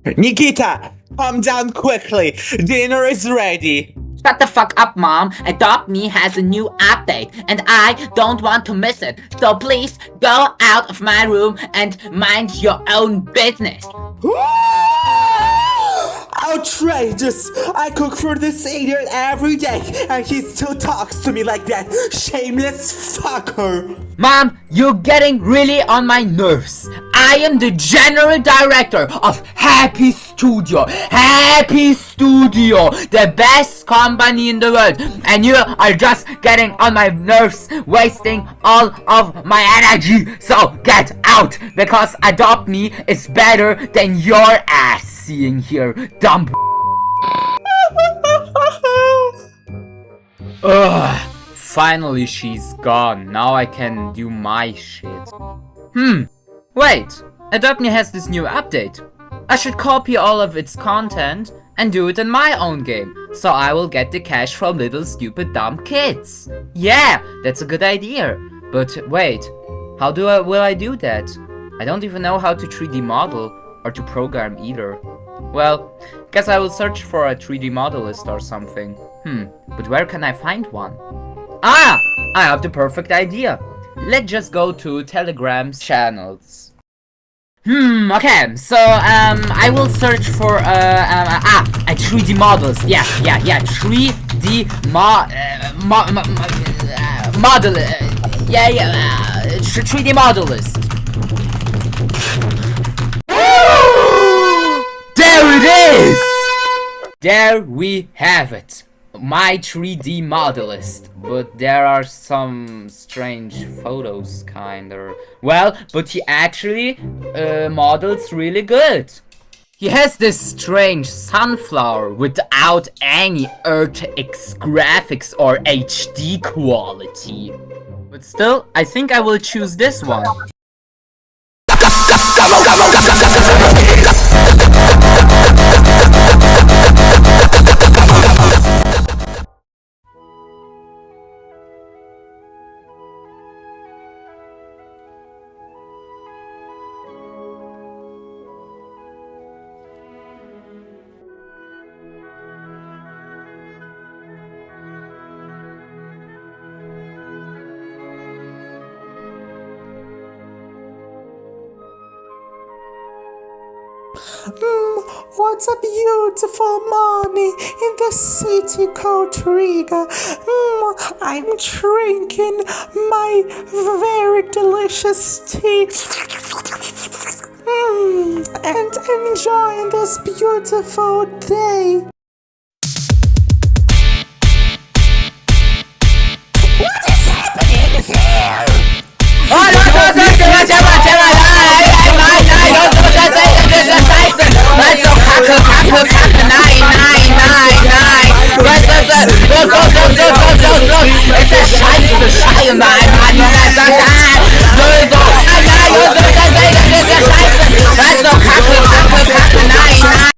Nikita, calm down quickly. Dinner is ready. Shut the fuck up, Mom. Adopt Me has a new update, and I don't want to miss it. So please go out of my room and mind your own business. Outrageous! I cook for this idiot every day, and he still talks to me like that. Shameless fucker. Mom, you're getting really on my nerves. I am the general director of Happy Studio. Happy Studio, the best company in the world. And you are just getting on my nerves, wasting all of my energy. So get out, because Adopt Me is better than your ass seeing here, dumb. Ugh. Finally she's gone. Now I can do my shit. Wait. Adopt Me has this new update. I should copy all of its content and do it in my own game, so I will get the cash from little stupid dumb kids. Yeah, that's a good idea. But wait, will I do that? I don't even know how to 3D model or to program either. Well, guess I will search for a 3D modelist or something. But where can I find one? Ah! I have the perfect idea. Let's just go to Telegram's channels. Okay, so, I will search for, a 3D models. Yeah, 3D model, 3D modelist. There it is! There we have it. My 3D modelist, but there are some strange photos, kinda. Well, but he actually models really good. He has this strange sunflower without any RTX graphics or HD quality. But still, I think I will choose this one. What a beautiful morning in the city called Riga. I'm drinking my very delicious tea and enjoying this beautiful day. What is happening here?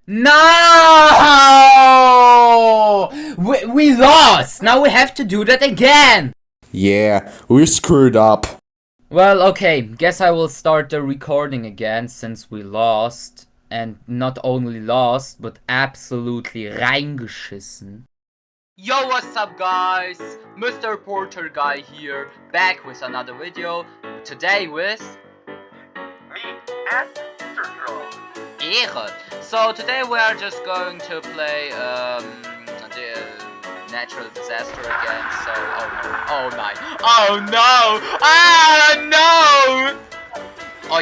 No! We lost! Now we have to do that again! Yeah, we screwed up. Well, okay, guess I will start the recording again since we lost. And not only lost, but absolutely reingeschissen. Yo, what's up guys? Mr. Porter guy here, back with another video. Today with... me, Astro Drone. Ehre. So today we are just going to play the natural disaster again, so oh no! Oi!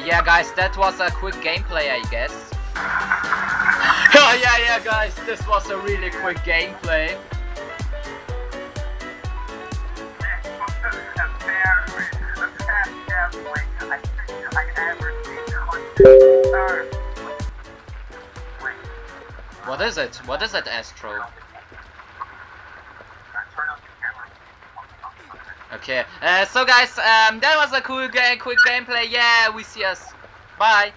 Yeah guys, that was a quick gameplay, I guess. Oh yeah guys, this was a really quick gameplay. What is it, Astro? Okay, so guys, that was a quick gameplay. Yeah, we see us. Bye.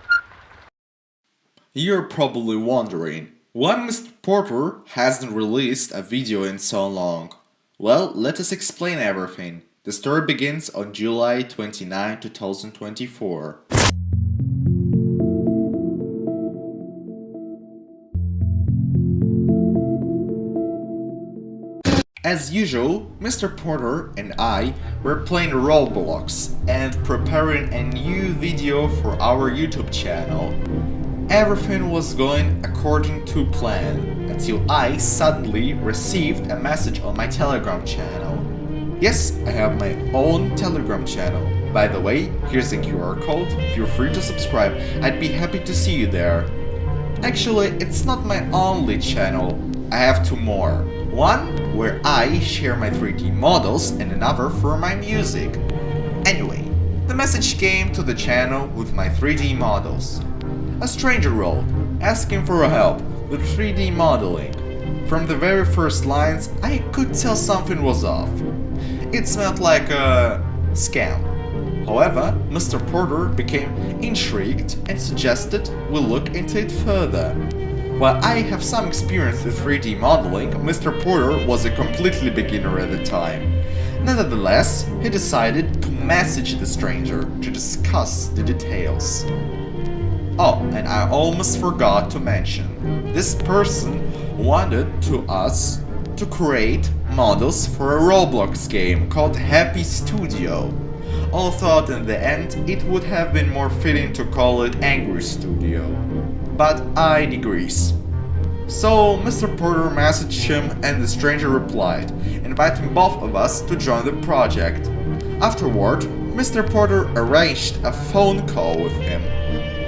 You're probably wondering, why Mr. Porter hasn't released a video in so long? Well, let us explain everything. The story begins on July 29, 2024. As usual, Mr. Porter and I were playing Roblox and preparing a new video for our YouTube channel. Everything was going according to plan until I suddenly received a message on my Telegram channel. Yes, I have my own Telegram channel. By the way, here's a QR code. Feel free to subscribe. I'd be happy to see you there. Actually, it's not my only channel. I have two more. One where I share my 3D models and another for my music. Anyway, the message came to the channel with my 3D models. A stranger wrote, asking for help with 3D modeling. From the very first lines, I could tell something was off. It smelled like a scam. However, Mr. Porter became intrigued and suggested we look into it further. While I have some experience with 3D modeling, Mr. Porter was a completely beginner at the time. Nevertheless, he decided to message the stranger to discuss the details. Oh, and I almost forgot to mention, this person wanted us to create models for a Roblox game called Happy Studio. Although in the end it would have been more fitting to call it Angry Studio. But I digress. So Mr. Porter messaged him and the stranger replied, inviting both of us to join the project. Afterward, Mr. Porter arranged a phone call with him.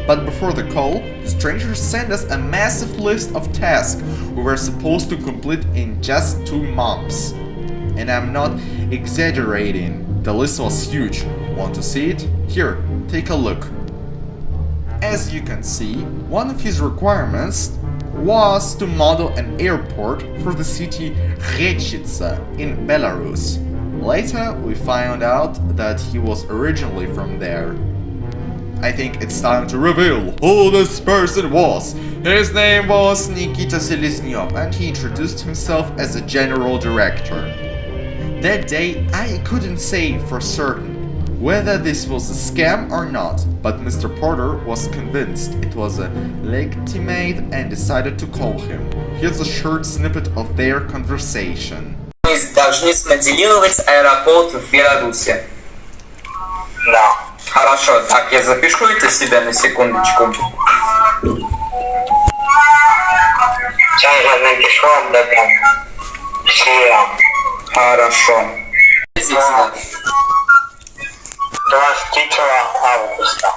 But before the call, the stranger sent us a massive list of tasks we were supposed to complete in just 2 months. And I'm not exaggerating, the list was huge. Want to see it? Here, take a look. As you can see, one of his requirements was to model an airport for the city Rechica in Belarus. Later, we found out that he was originally from there. I think it's time to reveal who this person was. His name was Nikita Selesnev and he introduced himself as a general director. That day, I couldn't say for certain whether this was a scam or not, but Mr. Porter was convinced it was a legitimate and decided to call him. Here's a short snippet of their conversation. Мы должны смоделировать аэропорт в Беларуси. Да. Хорошо, так я запишу это себе на секундочку. Сейчас я напишу об этом. Хорошо. 23 августа.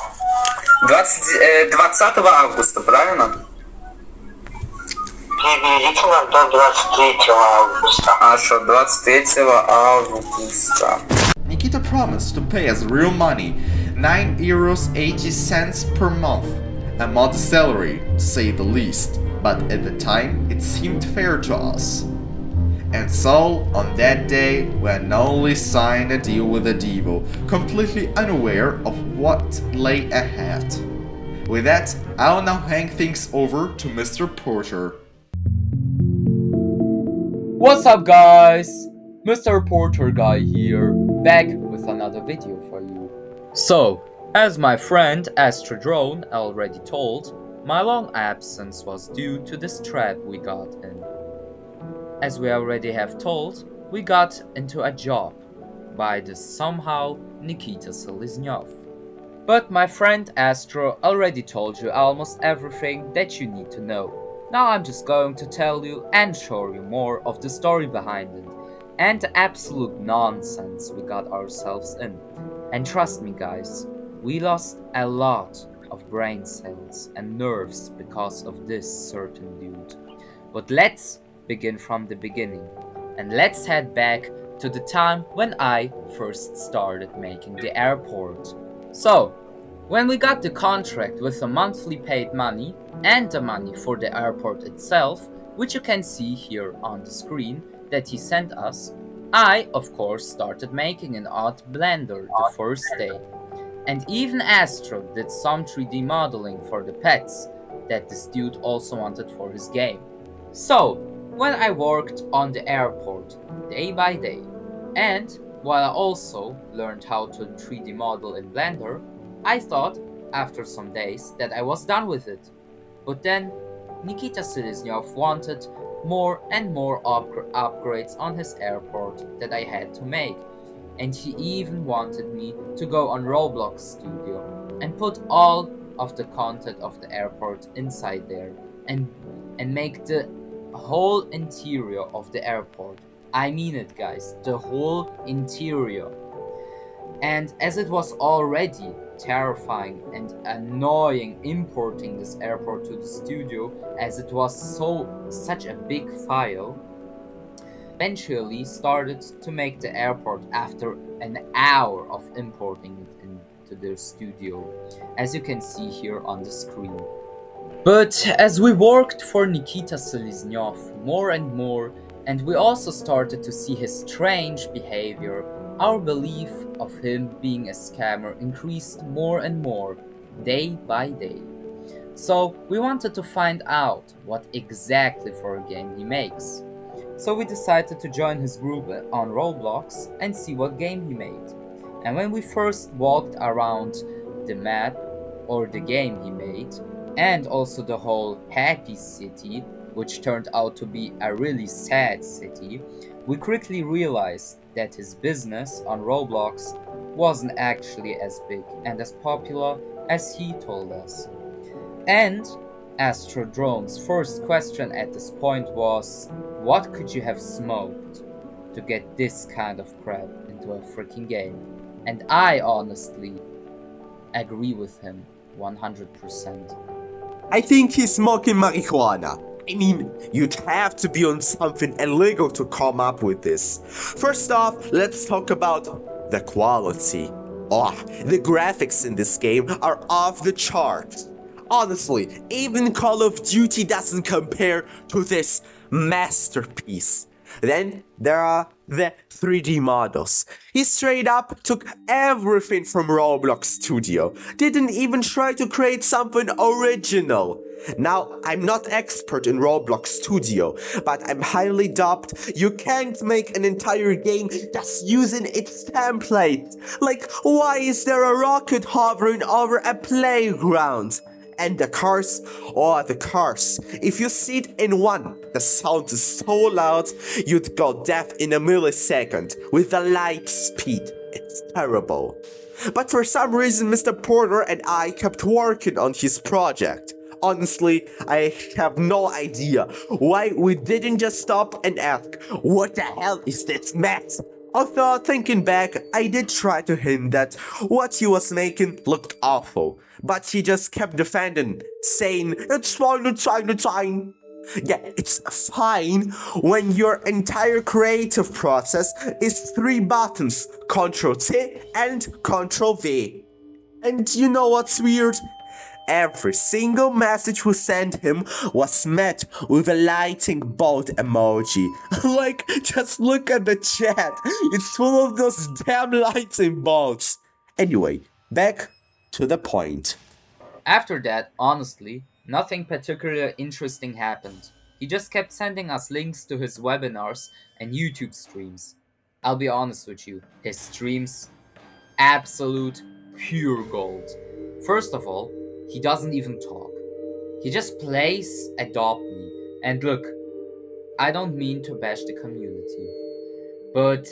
20 августа, правильно? Приблизительно до 23 августа. Хорошо, 23 августа. Nikita promised to pay us real money, €9.80 per month, a modest salary, to say the least, but at the time it seemed fair to us. And so, on that day, we unknowingly signed a deal with the devil, completely unaware of what lay ahead. With that, I'll now hand things over to Mr. Porter. What's up, guys? Mr. Porter guy here, back with another video for you. So, as my friend Astro Drone already told, my long absence was due to this trap we got in. As we already have told, we got into a job by this somehow Nikita Selesnev. But my friend Astro already told you almost everything that you need to know. Now I'm just going to tell you and show you more of the story behind it and the absolute nonsense we got ourselves in. And trust me guys, we lost a lot of brain cells and nerves because of this certain dude. But let's begin from the beginning and let's head back to the time when I first started making the airport. So, when we got the contract with the monthly paid money and the money for the airport itself, which you can see here on the screen that he sent us, I, of course, started making an odd blender the first day. And even Astro did some 3D modeling for the pets that this dude also wanted for his game. So, when I worked on the airport day by day, and while I also learned how to 3D model in Blender, I thought, after some days, that I was done with it. But then, Nikita Selesnev wanted more and more upgrades on his airport that I had to make. And he even wanted me to go on Roblox Studio and put all of the content of the airport inside there and make the whole interior of the airport. I mean it, guys, the whole interior. And as it was already terrifying and annoying importing this airport to the studio, as it was such a big file, eventually started to make the airport after an hour of importing it into their studio, as you can see here on the screen. But as we worked for Nikita Selesnev more and more, and we also started to see his strange behavior, our belief of him being a scammer increased more and more, day by day. So we wanted to find out what exactly for a game he makes. So we decided to join his group on Roblox and see what game he made. And when we first walked around the map or the game he made, and also the whole happy city, which turned out to be a really sad city, we quickly realized that his business on Roblox wasn't actually as big and as popular as he told us. And Astro Drone's first question at this point was, what could you have smoked to get this kind of crap into a freaking game? And I honestly agree with him 100%. I think he's smoking marijuana. I mean, you'd have to be on something illegal to come up with this. First off, let's talk about the quality. Oh, the graphics in this game are off the charts. Honestly, even Call of Duty doesn't compare to this masterpiece. Then there are the 3D models. He straight up took everything from Roblox Studio. Didn't even try to create something original. Now, I'm not expert in Roblox Studio, but I'm highly doubt you can't make an entire game just using its template. Like, why is there a rocket hovering over a playground? And the cars, oh the cars, if you sit in one, the sound is so loud, you'd go deaf in a millisecond with the light speed. It's terrible. But for some reason Mr. Porter and I kept working on his project. Honestly, I have no idea why we didn't just stop and ask, what the hell is this mess? Although, thinking back, I did try to hint that what he was making looked awful, but he just kept defending, saying, it's fine, it's fine, it's fine. Yeah, it's fine when your entire creative process is 3 buttons, Ctrl-T and Ctrl-V. And you know what's weird? Every single message we sent him was met with a lightning bolt emoji. Like, just look at the chat. It's full of those damn lightning bolts. Anyway, back to the point. After that, honestly, nothing particularly interesting happened. He just kept sending us links to his webinars and YouTube streams. I'll be honest with you, his streams, absolute pure gold. First of all, he doesn't even talk. He just plays Adopt Me. And look, I don't mean to bash the community, but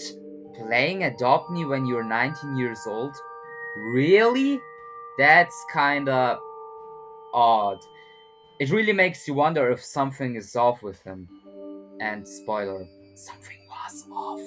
playing Adopt Me when you're 19 years old? Really? That's kinda odd. It really makes you wonder if something is off with him. And spoiler, something was off.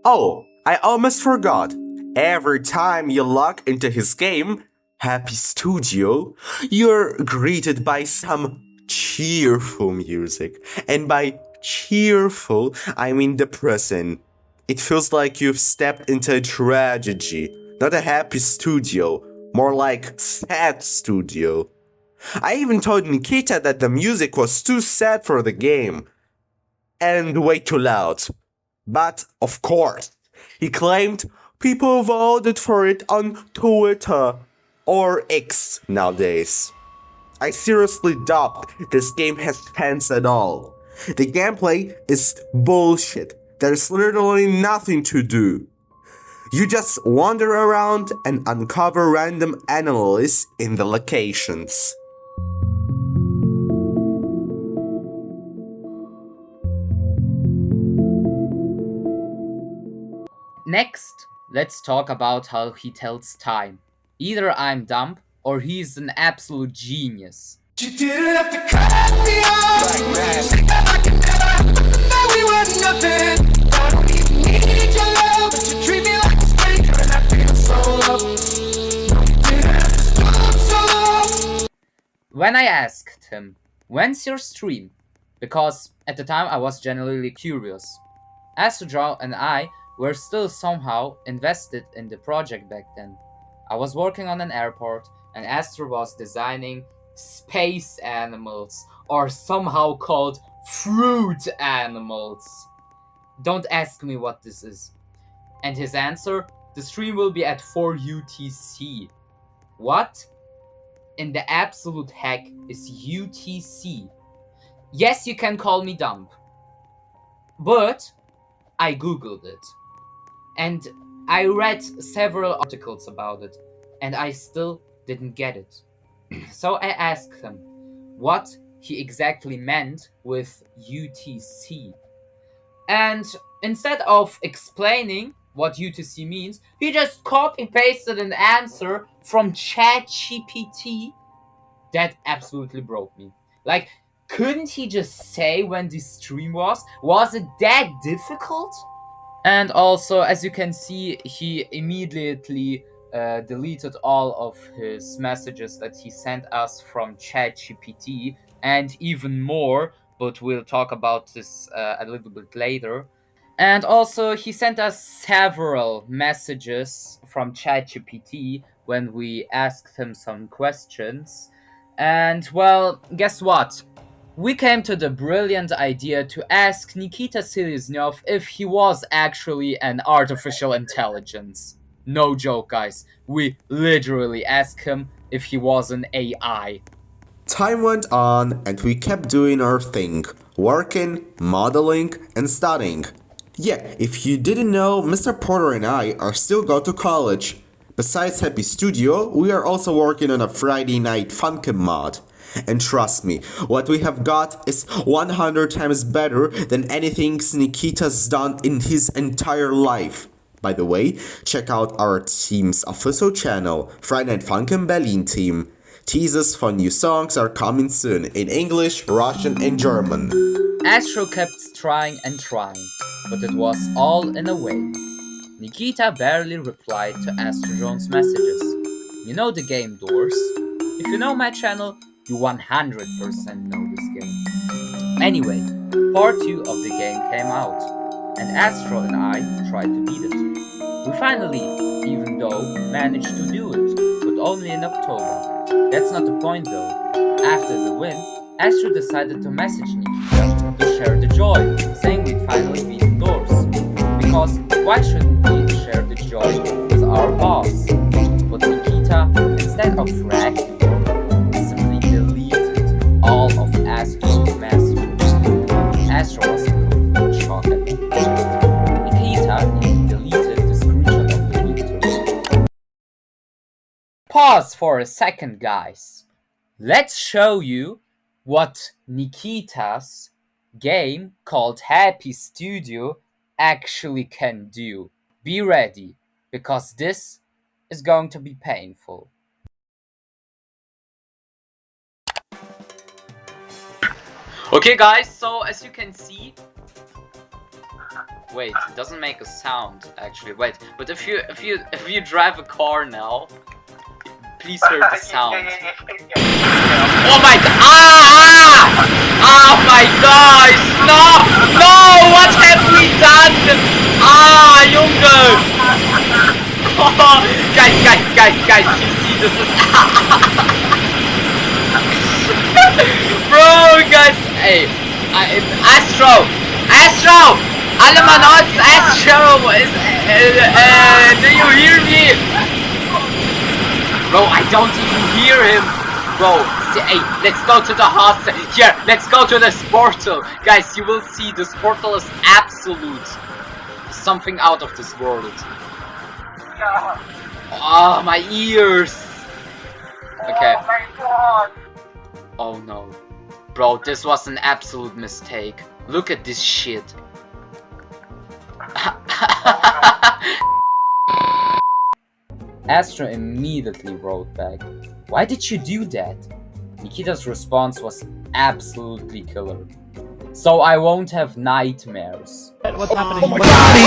Oh, I almost forgot. Every time you log into his game, Happy Studio, you're greeted by some cheerful music. And by cheerful, I mean depressing. It feels like you've stepped into a tragedy, not a happy studio, more like sad studio. I even told Nikita that the music was too sad for the game. And way too loud. But, of course, he claimed people voted for it on Twitter. Or X nowadays. I seriously doubt this game has fans at all. The gameplay is bullshit. there's literally nothing to do. You just wander around and uncover random anomalies in the locations. Next, let's talk about how he tells time. Either I'm dumb or he's an absolute genius. You didn't have to cut me off. I can never know we were nothing. I don't even need your love, but you treat me like a stranger, and I feel so low. You didn't have to stop so long. When I asked him, when's your stream? Because at the time I was genuinely curious. Astro Drone and I were still somehow invested in the project back then. I was working on an airport and Astro was designing space animals, or somehow called fruit animals. Don't ask me what this is. And his answer, the stream will be at 4 UTC. What in the absolute heck is UTC? Yes, you can call me dumb, but I googled it and I read several articles about it and I still didn't get it. So I asked him what he exactly meant with UTC. And instead of explaining what UTC means, he just copy-pasted an answer from ChatGPT. That absolutely broke me. Like, couldn't he just say when the stream was? Was it that difficult? And also, as you can see, he immediately deleted all of his messages that he sent us from ChatGPT, and even more, but we'll talk about this a little bit later. And also, he sent us several messages from ChatGPT when we asked him some questions. And well, guess what? We came to the brilliant idea to ask Nikita Selesnev if he was actually an artificial intelligence. No joke, guys. We literally asked him if he was an AI. Time went on and we kept doing our thing, working, modeling, and studying. Yeah, if you didn't know, Mr. Porter and I are still going to college. Besides Happy Studio, we are also working on a Friday night Funkin' mod. And trust me, what we have got is 100 times better than anything Nikita's done in his entire life. By the way, check out our team's official channel, Friday Night Funkin' Berlin team. Teasers for new songs are coming soon in English, Russian and German. Astro kept trying and trying, but it was all in a way. Nikita barely replied to Astro Drone's messages. You know the game Doors? If you know my channel, you 100% know this game. Anyway, part 2 of the game came out, and Astro and I tried to beat it. We finally, even though, managed to do it, but only in October. That's not the point though. After the win, Astro decided to message Nikita to share the joy, saying we'd finally beaten Doors. Because why shouldn't we share the joy with our boss? But Nikita, instead of reacting, simply deleted all of Astro's messages. Astro was in complete shock at that. Nikita even deleted the screenshot of the victory. Pause for a second, guys. Let's show you what Nikita's game called Happy Studio actually can do. Be ready, because this is going to be painful. Okay guys, so as you can see, wait, it doesn't make a sound actually. Wait, but if you drive a car now, please hear the sound. Oh my god! Oh my gosh! No! No! What have we done? Junge! Oh, guys, you see this is bro, guys, hey, Astro, alle Mann, it's Astro, do you hear me? Bro, I don't even hear him. Bro, hey, let's go to the hospital. Here, let's go to this portal. Guys, you will see this portal is absolute something out of this world. Yeah. Oh, my ears! Okay. Oh my god. Oh no. Bro, this was an absolute mistake. Look at this shit. Astro immediately wrote back, "Why did you do that?" Nikita's response was absolutely killer. "So I won't have nightmares." What's happening? Body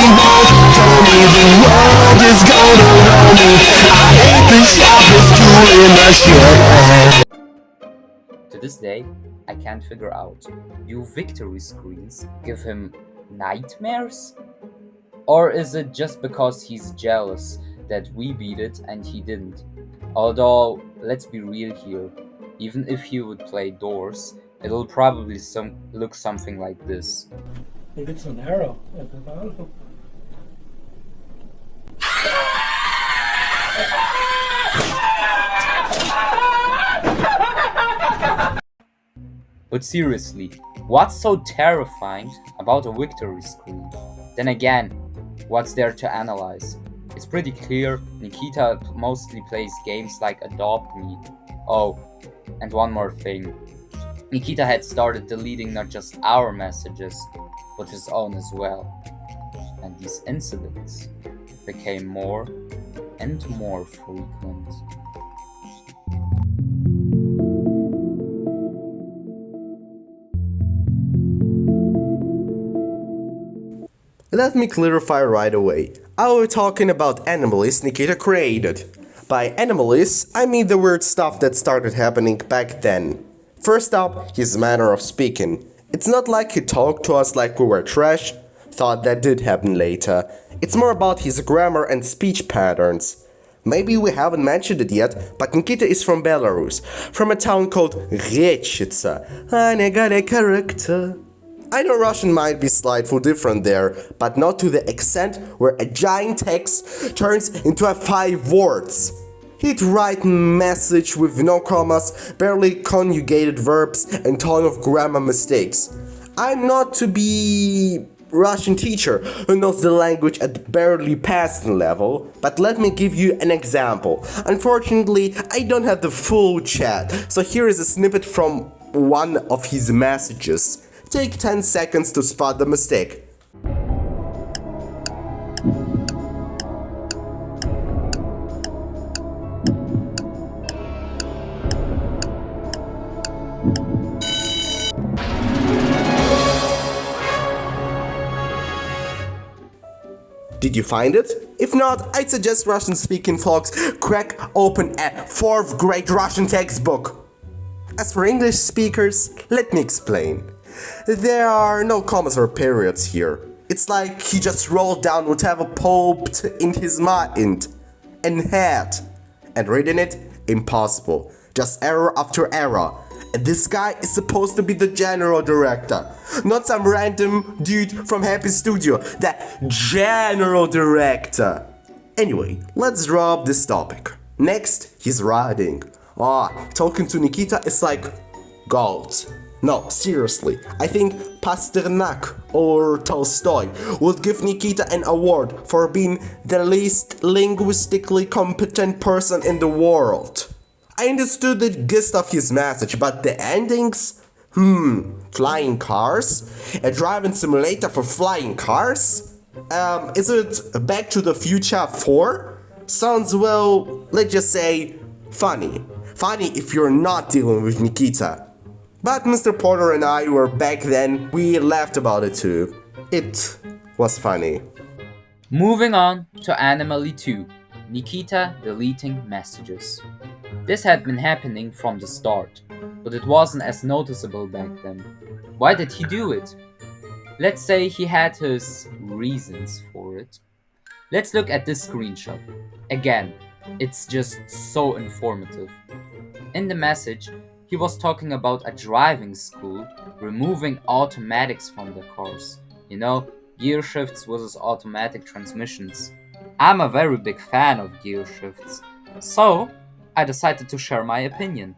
told me the world is gonna roll me. I ain't the sharpest tool in the shed. To this day, I can't figure out, do victory screens give him nightmares? Or is it just because he's jealous that we beat it and he didn't? Although, let's be real here, even if he would play Doors, it'll probably look something like this. Maybe it's an arrow at the bottom. But seriously, what's so terrifying about a victory screen? Then again, what's there to analyze? It's pretty clear Nikita mostly plays games like Adopt Me. Oh, and one more thing. Nikita had started deleting not just our messages, but his own as well. And these incidents became more and more frequent. Let me clarify right away. I was talking about anomalies Nikita created. By anomalies, I mean the weird stuff that started happening back then. First up, his manner of speaking. It's not like he talked to us like we were trash. Thought that did happen later. It's more about his grammar and speech patterns. Maybe we haven't mentioned it yet, but Nikita is from Belarus, from a town called Rechica. I got a character. I know Russian might be slightly different there, but not to the extent where a giant text turns into 5 words. He'd write message with no commas, barely conjugated verbs, and ton of grammar mistakes. I'm not to be Russian teacher who knows the language at barely passing level, but let me give you an example. Unfortunately, I don't have the full chat, so here is a snippet from one of his messages. Take 10 seconds to spot the mistake. Did you find it? If not, I'd suggest Russian-speaking folks crack open a 4th grade Russian textbook. As for English speakers, let me explain. There are no commas or periods here. It's like he just rolled down whatever popped in his mind and had. And reading it, impossible. Just error after error. And this guy is supposed to be the general director. Not some random dude from Happy Studio. The general director. Anyway, let's drop this topic. Next, he's writing. Talking to Nikita is like gold. No, seriously, I think Pasternak or Tolstoy would give Nikita an award for being the least linguistically competent person in the world. I understood the gist of his message, but the endings? Flying cars? A driving simulator for flying cars? Is it Back to the Future 4? Sounds, well, let's just say, funny. Funny if you're not dealing with Nikita. But Mr. Porter and I were back then, we laughed about it too. It was funny. Moving on to Anomaly 2, Nikita deleting messages. This had been happening from the start, but it wasn't as noticeable back then. Why did he do it? Let's say he had his reasons for it. Let's look at this screenshot. Again, it's just so informative. In the message, he was talking about a driving school removing automatics from the cars. You know, gear shifts versus automatic transmissions. I'm a very big fan of gear shifts, so I decided to share my opinion.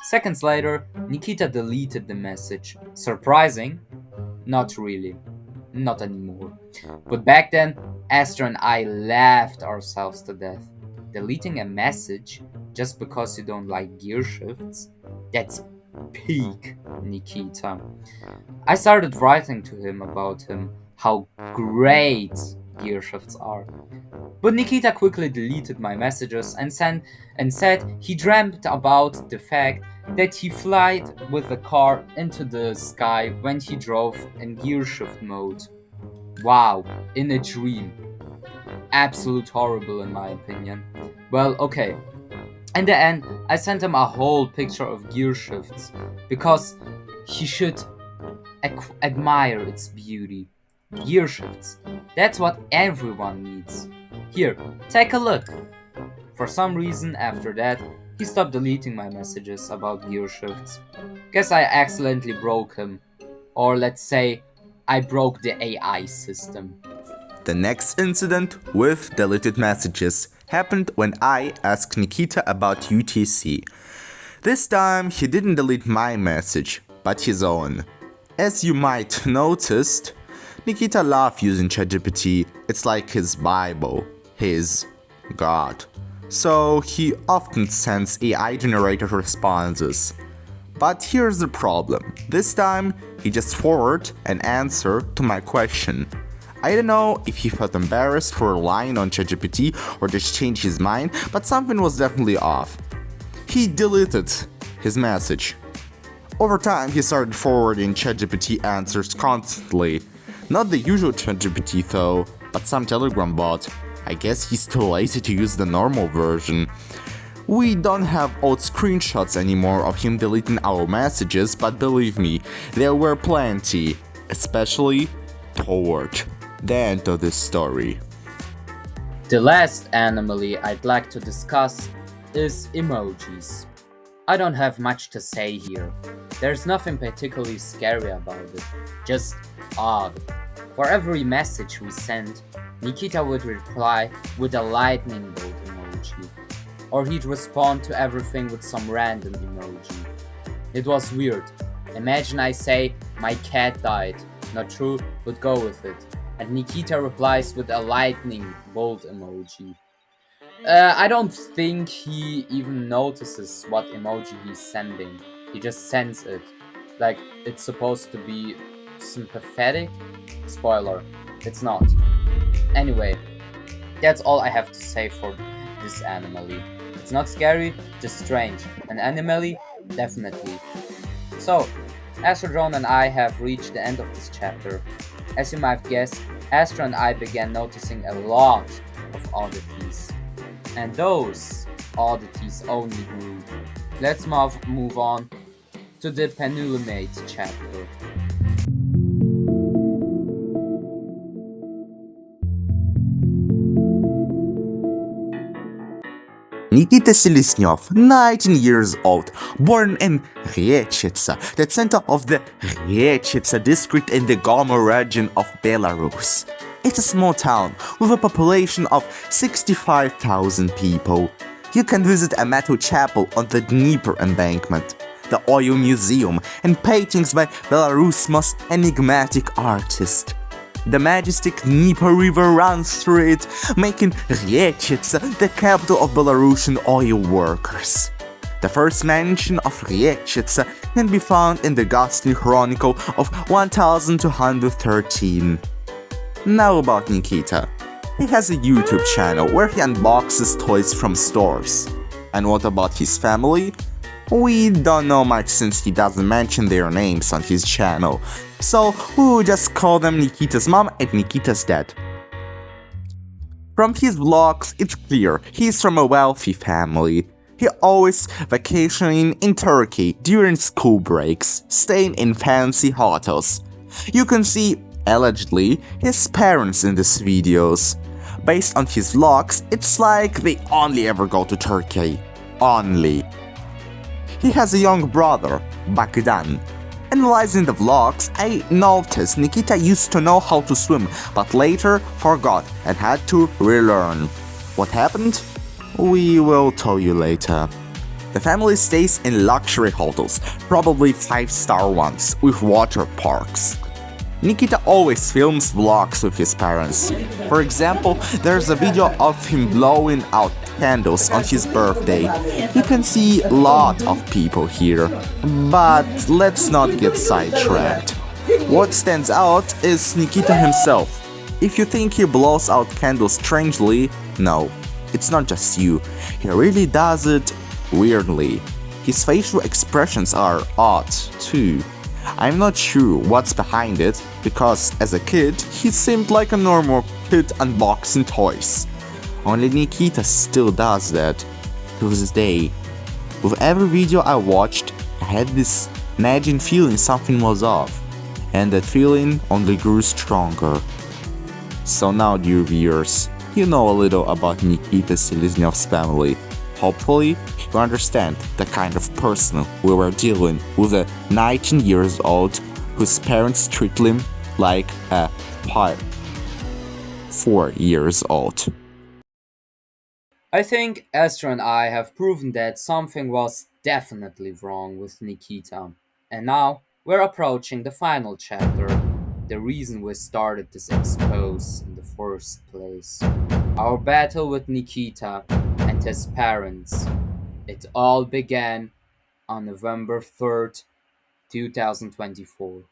Seconds later, Nikita deleted the message. Surprising? Not really. Not anymore. But back then, Astro and I laughed ourselves to death. Deleting a message just because you don't like gear shifts? That's peak Nikita. I started writing to him about how great gear shifts are. But Nikita quickly deleted my messages and said he dreamt about the fact that he flied with the car into the sky when he drove in gear shift mode. Wow, in a dream. Absolute horrible in my opinion. Well, okay. In the end, I sent him a whole picture of gear shifts because he should admire its beauty. Gear shifts. That's what everyone needs. Here, take a look. For some reason after that, he stopped deleting my messages about gear shifts. Guess I accidentally broke him. Or let's say, I broke the AI system. The next incident with deleted messages happened when I asked Nikita about UTC. This time he didn't delete my message, but his own. As you might noticed, Nikita loves using ChatGPT. It's like his Bible, his God. So he often sends AI-generated responses. But here's the problem. This time, he just forwarded an answer to my question. I don't know if he felt embarrassed for lying on ChatGPT or just changed his mind, but something was definitely off. He deleted his message. Over time, he started forwarding ChatGPT answers constantly. Not the usual ChatGPT though, but some Telegram bot. I guess he's too lazy to use the normal version. We don't have old screenshots anymore of him deleting our messages, but believe me, there were plenty, especially toward the end of this story. The last anomaly I'd like to discuss is emojis. I don't have much to say here. There's nothing particularly scary about it, just odd. For every message we sent, Nikita would reply with a lightning bolt emoji, or he'd respond to everything with some random emoji. It was weird. Imagine I say, my cat died, not true, but go with it, and Nikita replies with a lightning bolt emoji. I don't think he even notices what emoji he's sending. He just sends it, like it's supposed to be sympathetic. Spoiler, it's not. Anyway, that's all I have to say for this anomaly. It's not scary, just strange. An anomaly? Definitely. So, Astro Drone and I have reached the end of this chapter. As you might have guessed, Astro and I began noticing a lot of oddities. And those oddities only grew. Let's move on to the penultimate chapter. Nikita Selesnev, 19 years old, born in Reputation, the center of the Reputation district in the Gomel region of Belarus. It's a small town with a population of 65,000 people. You can visit a metal chapel on the Dnieper embankment, the oil museum, and paintings by Belarus' most enigmatic artist. The majestic Dnieper River runs through it, making Reputation the capital of Belarusian oil workers. The first mention of Reputation can be found in the ghastly chronicle of 1213. Now about Nikita. He has a YouTube channel where he unboxes toys from stores. And what about his family? We don't know much since he doesn't mention their names on his channel, so we'll just call them Nikita's mom and Nikita's dad. From his vlogs, it's clear he's from a wealthy family. He always vacationing in Turkey during school breaks, staying in fancy hotels. You can see, allegedly, his parents in these videos. Based on his vlogs, it's like they only ever go to Turkey. Only. He has a young brother, Bogdan. Analyzing the vlogs, I noticed Nikita used to know how to swim, but later forgot and had to relearn. What happened? We will tell you later. The family stays in luxury hotels, probably 5-star ones, with water parks. Nikita always films vlogs with his parents. For example, there's a video of him blowing out candles on his birthday. You can see a lot of people here. But let's not get sidetracked. What stands out is Nikita himself. If you think he blows out candles strangely, no, it's not just you. He really does it weirdly. His facial expressions are odd, too. I'm not sure what's behind it, because as a kid, he seemed like a normal kid unboxing toys. Only Nikita still does that, to this day. With every video I watched, I had this nagging feeling something was off, and that feeling only grew stronger. So now, dear viewers, you know a little about Nikita Seleznev's family. Hopefully, you understand the kind of person we were dealing with, a 19 years old whose parents treat him like a 4 years old. I think Astro and I have proven that something was definitely wrong with Nikita. And now we're approaching the final chapter, the reason we started this expose in the first place. Our battle with Nikita and his parents. It all began on November 3rd, 2024.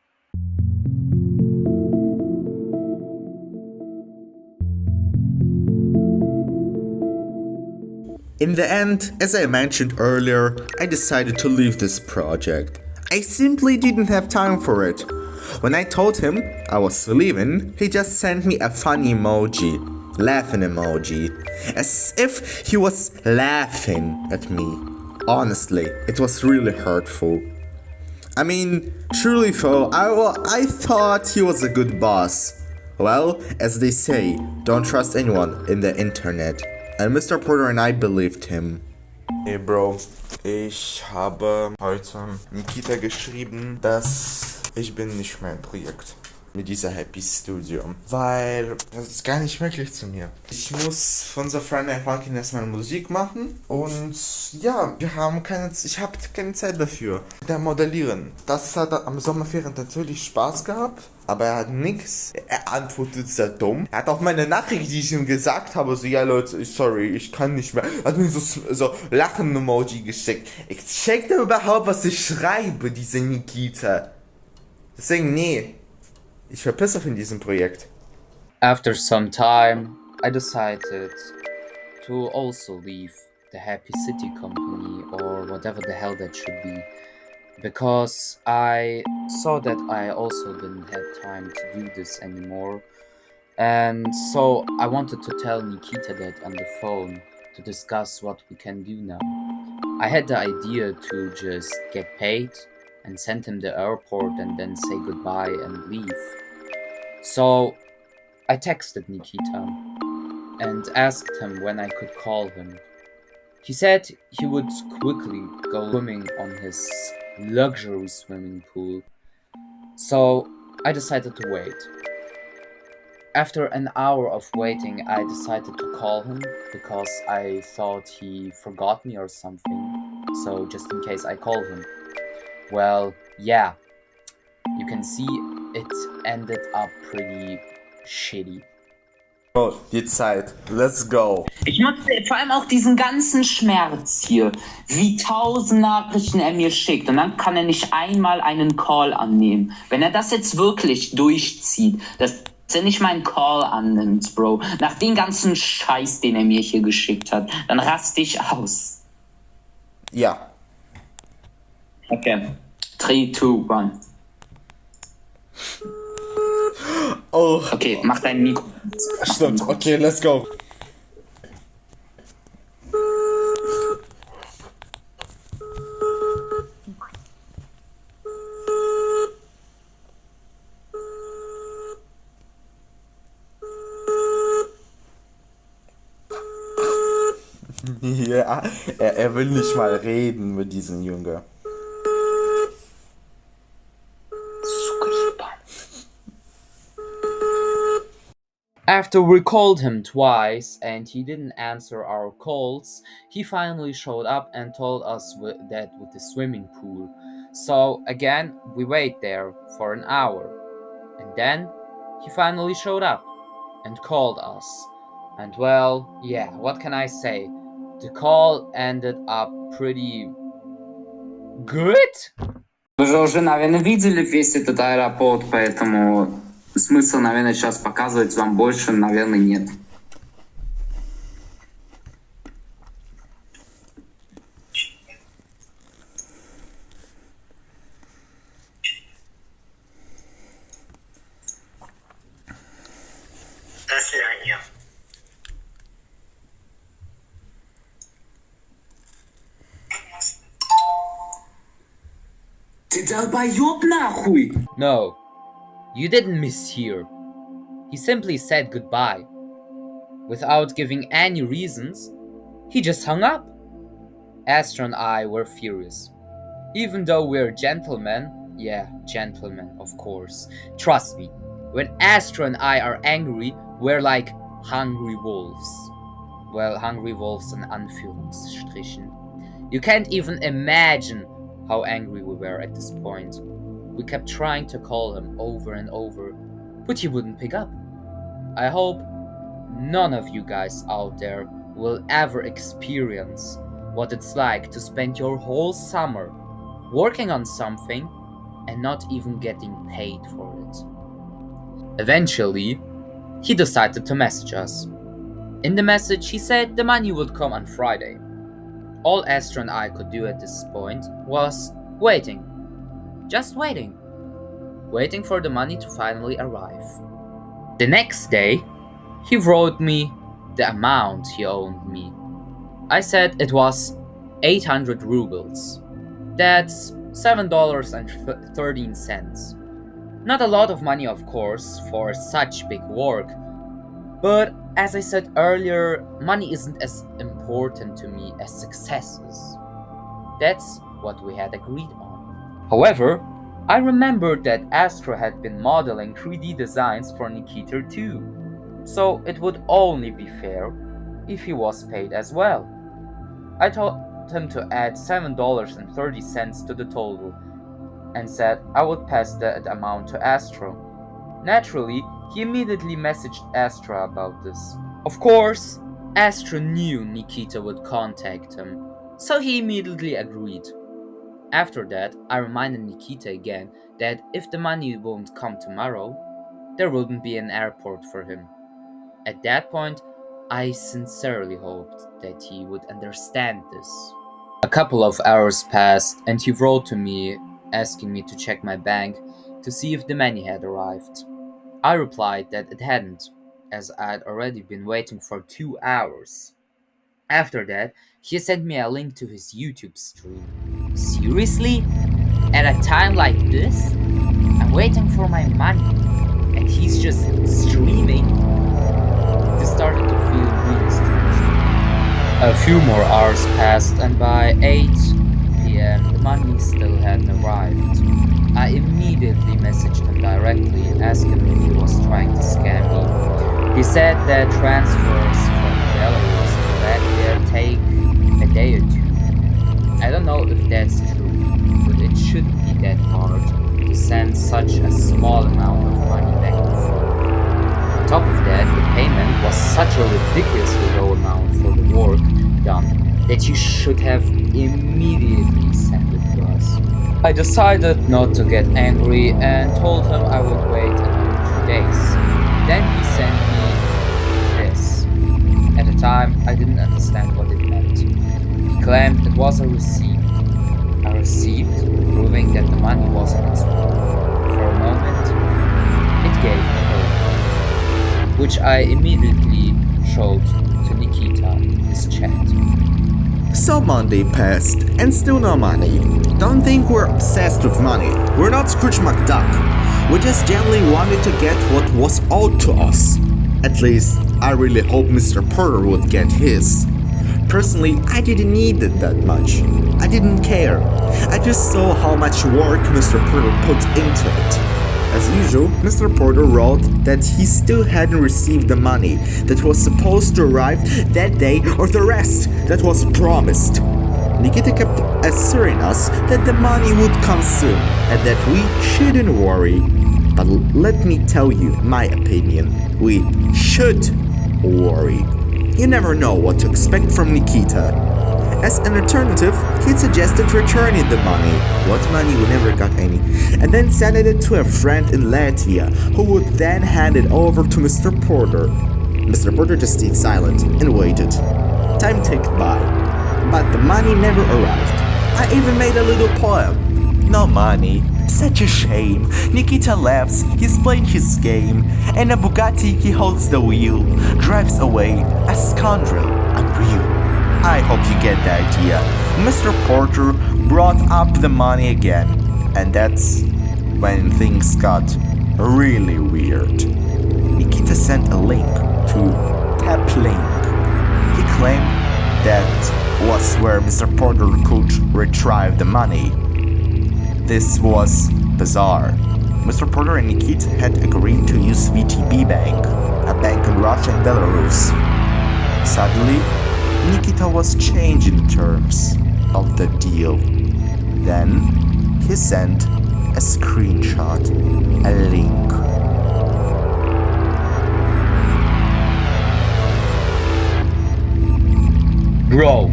In the end, as I mentioned earlier, I decided to leave this project. I simply didn't have time for it. When I told him I was leaving, he just sent me a funny emoji, laughing emoji, as if he was laughing at me. Honestly, it was really hurtful. I mean, truly though, I thought he was a good boss. Well, as they say, don't trust anyone in the internet. And Mr. Porter and I believed him. Hey Bro, ich habe heute Nikita geschrieben, dass ich bin nicht mehr im Projekt mit dieser Happy Studio, weil das ist gar nicht möglich zu mir. Ich muss für unser Friday Funkin erstmal Musik machen und ja, ich habe keine Zeit dafür. Der Modellieren, das hat am Sommerferien natürlich Spaß gehabt, aber er hat nix. Er antwortet sehr dumm. Er hat auch meine Nachricht, die ich ihm gesagt habe, so, ja Leute, sorry, ich kann nicht mehr. Er hat mir so Lachen-Emoji geschickt. Ich check da überhaupt, was ich schreibe, diese Nikita. Deswegen, nee. Ich verpisse mich in diesem Projekt. After some time, I decided to also leave the Happy City Company, or whatever the hell that should be, because I saw that I also didn't have time to do this anymore. And so I wanted to tell Nikita that on the phone to discuss what we can do now. I had the idea to just get paid and send him to the airport and then say goodbye and leave. So I texted Nikita and asked him when I could call him. He said he would quickly go swimming on his luxury swimming pool. So I decided to wait. After an hour of waiting, I decided to call him because I thought he forgot me or something. So just in case I called him. Well, yeah. You can see it ended up pretty shitty. Oh, die Zeit. Let's go. Ich muss vor allem auch diesen ganzen Schmerz hier, wie 1000 Nachrichten er mir schickt und dann kann er nicht einmal einen Call annehmen. Wenn er das jetzt wirklich durchzieht, dass er nicht meinen Call annimmt, Bro, nach dem ganzen Scheiß, den er mir hier geschickt hat, dann raste ich aus. Ja. Okay, 3, 2, 1. Oh. Okay, mach dein Mikro. Stimmt, okay, let's go. Ja, er will nicht mal reden mit diesem Junge. After we called him twice and he didn't answer our calls, he finally showed up and told us that with the swimming pool. So again, we wait there for an hour. And then he finally showed up and called us. And well, yeah, what can I say? The call ended up pretty good? Вы же уже, наверное, видели весь этот аэропорт, поэтому смысла, наверное, сейчас показывать вам больше, наверное, нет. До свидания. Ты долбоёб нахуй! No, you didn't mishear. He simply said goodbye. Without giving any reasons, he just hung up. Astro and I were furious. Even though we're gentlemen, yeah, gentlemen, of course. Trust me, when Astro and I are angry, we're like hungry wolves. Well, hungry wolves in Anführungsstrichen. You can't even imagine how angry we were at this point. We kept trying to call him over and over, but he wouldn't pick up. I hope none of you guys out there will ever experience what it's like to spend your whole summer working on something and not even getting paid for it. Eventually, he decided to message us. In the message, he said the money would come on Friday. All Astro and I could do at this point was waiting. Just waiting. Waiting for the money to finally arrive. The next day, he wrote me the amount he owed me. I said it was 800 rubles. That's $7.13. Not a lot of money, of course, for such big work. But as I said earlier, money isn't as important to me as successes. That's what we had agreed on. However, I remembered that Astro had been modeling 3D designs for Nikita too, so it would only be fair if he was paid as well. I told him to add $7.30 to the total and said I would pass that amount to Astro. Naturally, he immediately messaged Astro about this. Of course, Astro knew Nikita would contact him, so he immediately agreed. After that, I reminded Nikita again that if the money won't come tomorrow, there wouldn't be an airport for him. At that point, I sincerely hoped that he would understand this. A couple of hours passed and he wrote to me asking me to check my bank to see if the money had arrived. I replied that it hadn't, as I'd already been waiting for 2 hours. After that, he sent me a link to his YouTube stream. Seriously? At a time like this? I'm waiting for my money, and he's just streaming? This started to feel really strange. A few more hours passed, and by 8 p.m. the money still hadn't arrived. I immediately messaged him directly and asked him if he was trying to scam me. He said that transfers from Belarus to Latvia take a day or two. I don't know if that's true, but it shouldn't be that hard to send such a small amount of money back and forth. On top of that, the payment was such a ridiculously low amount for the work done that you should have immediately sent it to us. I decided not to get angry and told him I would wait another 2 days. Then he sent me this. At the time, I didn't understand what it meant. He claimed it was a receipt. A receipt proving that the money was in its way. For a moment, it gave me hope, which I immediately showed to Nikita in this chat. So Monday passed, and still no money. Don't think we're obsessed with money. We're not Scrooge McDuck. We just genuinely wanted to get what was owed to us. At least, I really hope Mr. Porter would get his. Personally, I didn't need it that much. I didn't care. I just saw how much work Mr. Porter put into it. As usual, Mr. Porter wrote that he still hadn't received the money that was supposed to arrive that day or the rest that was promised. Nikita kept assuring us that the money would come soon and that we shouldn't worry. But let me tell you my opinion. We should worry. You never know what to expect from Nikita. As an alternative, he suggested returning the money. What money? We never got any. And then sending it to a friend in Latvia, who would then hand it over to Mr. Porter. Mr. Porter just stayed silent and waited. Time ticked by, but the money never arrived. I even made a little poem. No money. Such a shame. Nikita laughs, he's playing his game, and a Bugatti he holds the wheel, drives away, a scoundrel, unreal. I hope you get the idea. Mr. Porter brought up the money again, and that's when things got really weird. Nikita sent a link to Tap Link. He claimed that was where Mr. Porter could retrieve the money. This was bizarre. Mr. Porter and Nikita had agreed to use VTB Bank, a bank in Russia and Belarus. Suddenly, Nikita was changing the terms of the deal. Then, he sent a screenshot, a link. Bro,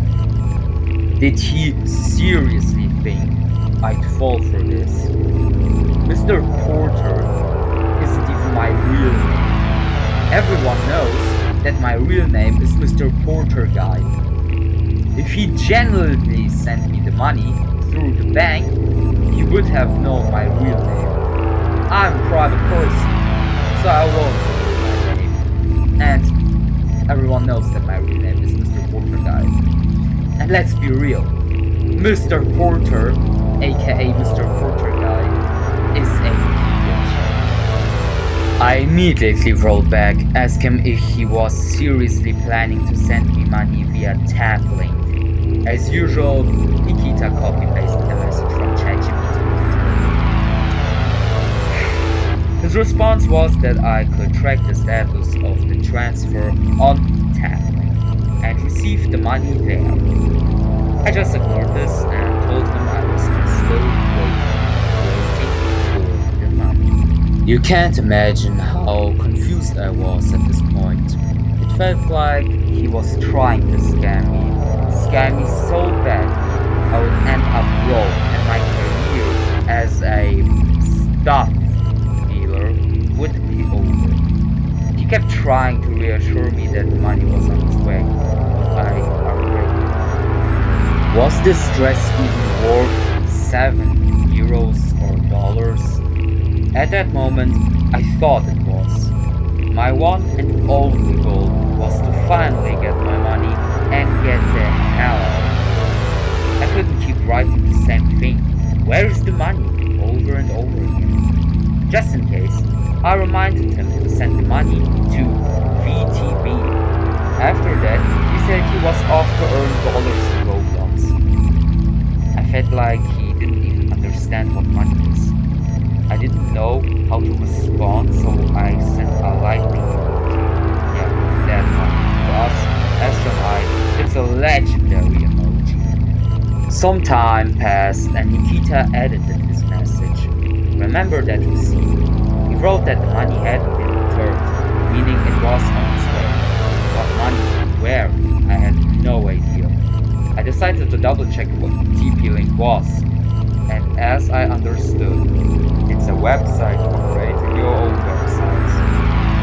did he seriously think I'd fall for this? Mr. Porter isn't even my real name. Everyone knows that my real name is Mr. Porter Guy. If he genuinely sent me the money through the bank, he would have known my real name. I'm a private person, so I won't reveal my name. And everyone knows that my real name is Mr. Porter Guy. And let's be real, Mr. Porter, aka Mr. Porter Guy, is a idiot. I immediately wrote back, asked him if he was seriously planning to send me money via Tap Link. As usual, Nikita copy-pasted the message from ChatGPT. His response was that I could track the status of the transfer on Tap Link and receive the money there. I just ignored this and told him I was just still waiting for the money. You can't imagine how confused I was at this point. It felt like he was trying to scam me so badly I would end up broke and my career as a stuff dealer would be over. He kept trying to reassure me that the money was on its way, but I already got it. Was this dress even worth €7 or dollars? At that moment, I thought it was. My one and only goal was to finally get my money and get the hell out of here. I couldn't keep writing the same thing. Where is the money? Over and over again. Just in case, I reminded him to send the money to VTB. After that, he said he was off to earn dollars in Roblox. I felt like he didn't even understand what money is. I didn't know how to respond, so I sent a lightning emoji. Yeah, that one. To us, Astro and I, it's a legendary emoji. Some time passed and Nikita edited his message. Remember that receipt? He wrote that the money hadn't been returned, meaning it was on its way. What money? Where? I had no idea. I decided to double check what TP-Link was. And as I understood, it's a website for creating your own websites.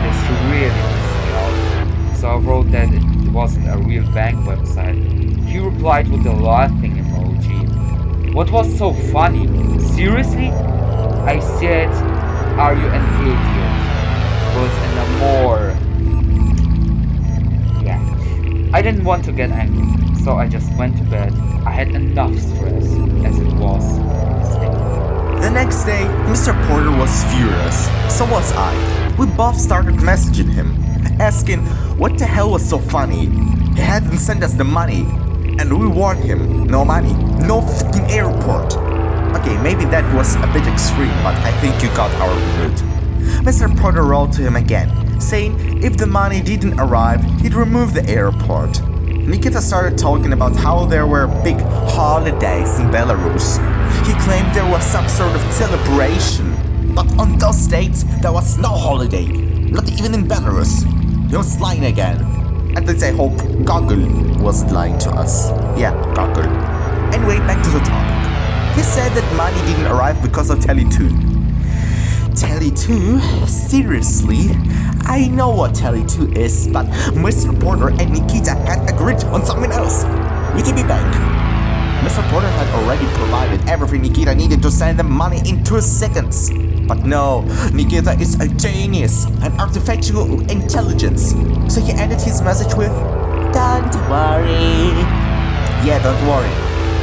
This really pissed me off. So I wrote that it wasn't a real bank website. He replied with a laughing emoji. What was so funny? Seriously? I said, are you an idiot? But in a more... Yeah. I didn't want to get angry, so I just went to bed. I had enough stress as it was this day. The next day, Mr. Porter was furious. So was I. We both started messaging him, asking what the hell was so funny. He hadn't sent us the money. And we warned him, no money, no fucking airport. Okay, maybe that was a bit extreme, but I think you got our mood. Mr. Porter wrote to him again, saying if the money didn't arrive, he'd remove the airport. Nikita started talking about how there were big holidays in Belarus. He claimed there was some sort of celebration, But on those dates, there was no holiday, not even in Belarus. He was lying again. At least I hope Goggle wasn't lying to us. Yeah, Goggle. Anyway, back to the topic. He said that money didn't arrive because of Tele2. Tele2? Seriously? I know what Tele2 is, but Mr. Porter and Nikita had agreed on something else. VTB Bank. Mr. Porter had already provided everything Nikita needed to send them money in 2 seconds. But no, Nikita is a genius, an artificial intelligence. So he ended his message with, "Don't worry." Yeah, don't worry.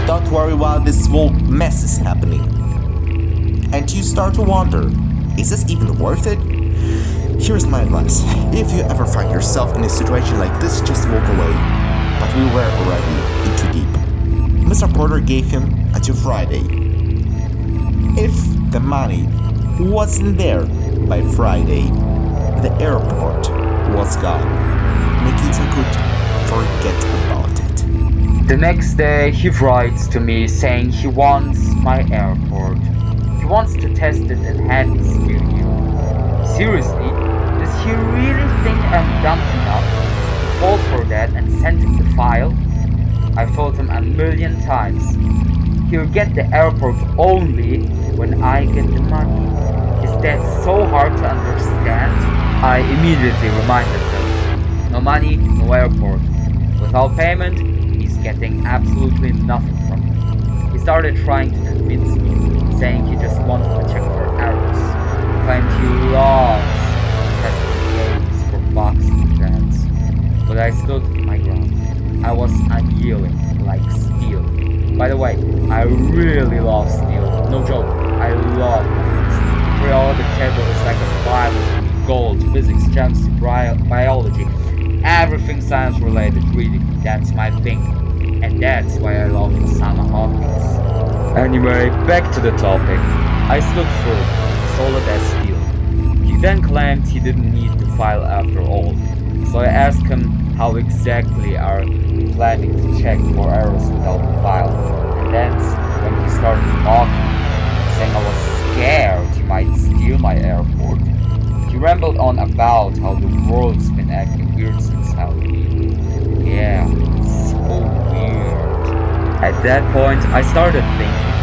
Don't worry while this whole mess is happening. And you start to wonder, is this even worth it? Here's my advice. If you ever find yourself in a situation like this, just walk away. But we were already in too deep. Mr. Porter gave him until Friday. If the money wasn't there by Friday, the airport was gone. Nikita could forget about it. The next day, he writes to me saying he wants my airport. He wants to test it in Handy Studio. Seriously? Does he really think I'm dumb enough to fall for that and send him the file? I've told him a million times. He'll get the airport only when I get the money. Is that so hard to understand? I immediately reminded him. No money, no airport. Without payment, he's getting absolutely nothing from me. He started trying to convince me, saying he just wanted to check for errors. Claimed he loves testing games for bugs and grants. But I stood my ground. I was unyielding, like steel. By the way, I really love steel. No joke, I love it. The periodic table is like a Bible to me. Gold, physics, chemistry, biology. Everything science related, reading. That's my thing. And that's why I love Osama Hawkins. Anyway, back to the topic. I stood firm, solid as steel. He then claimed he didn't need the file after all. So I asked him how exactly are we planning to check for errors without the file. And that's when he started mocking me, saying I was scared he might steal my airport. He rambled on about how the world's been acting weird since Halloween. Yeah, so weird. At that point, I started thinking,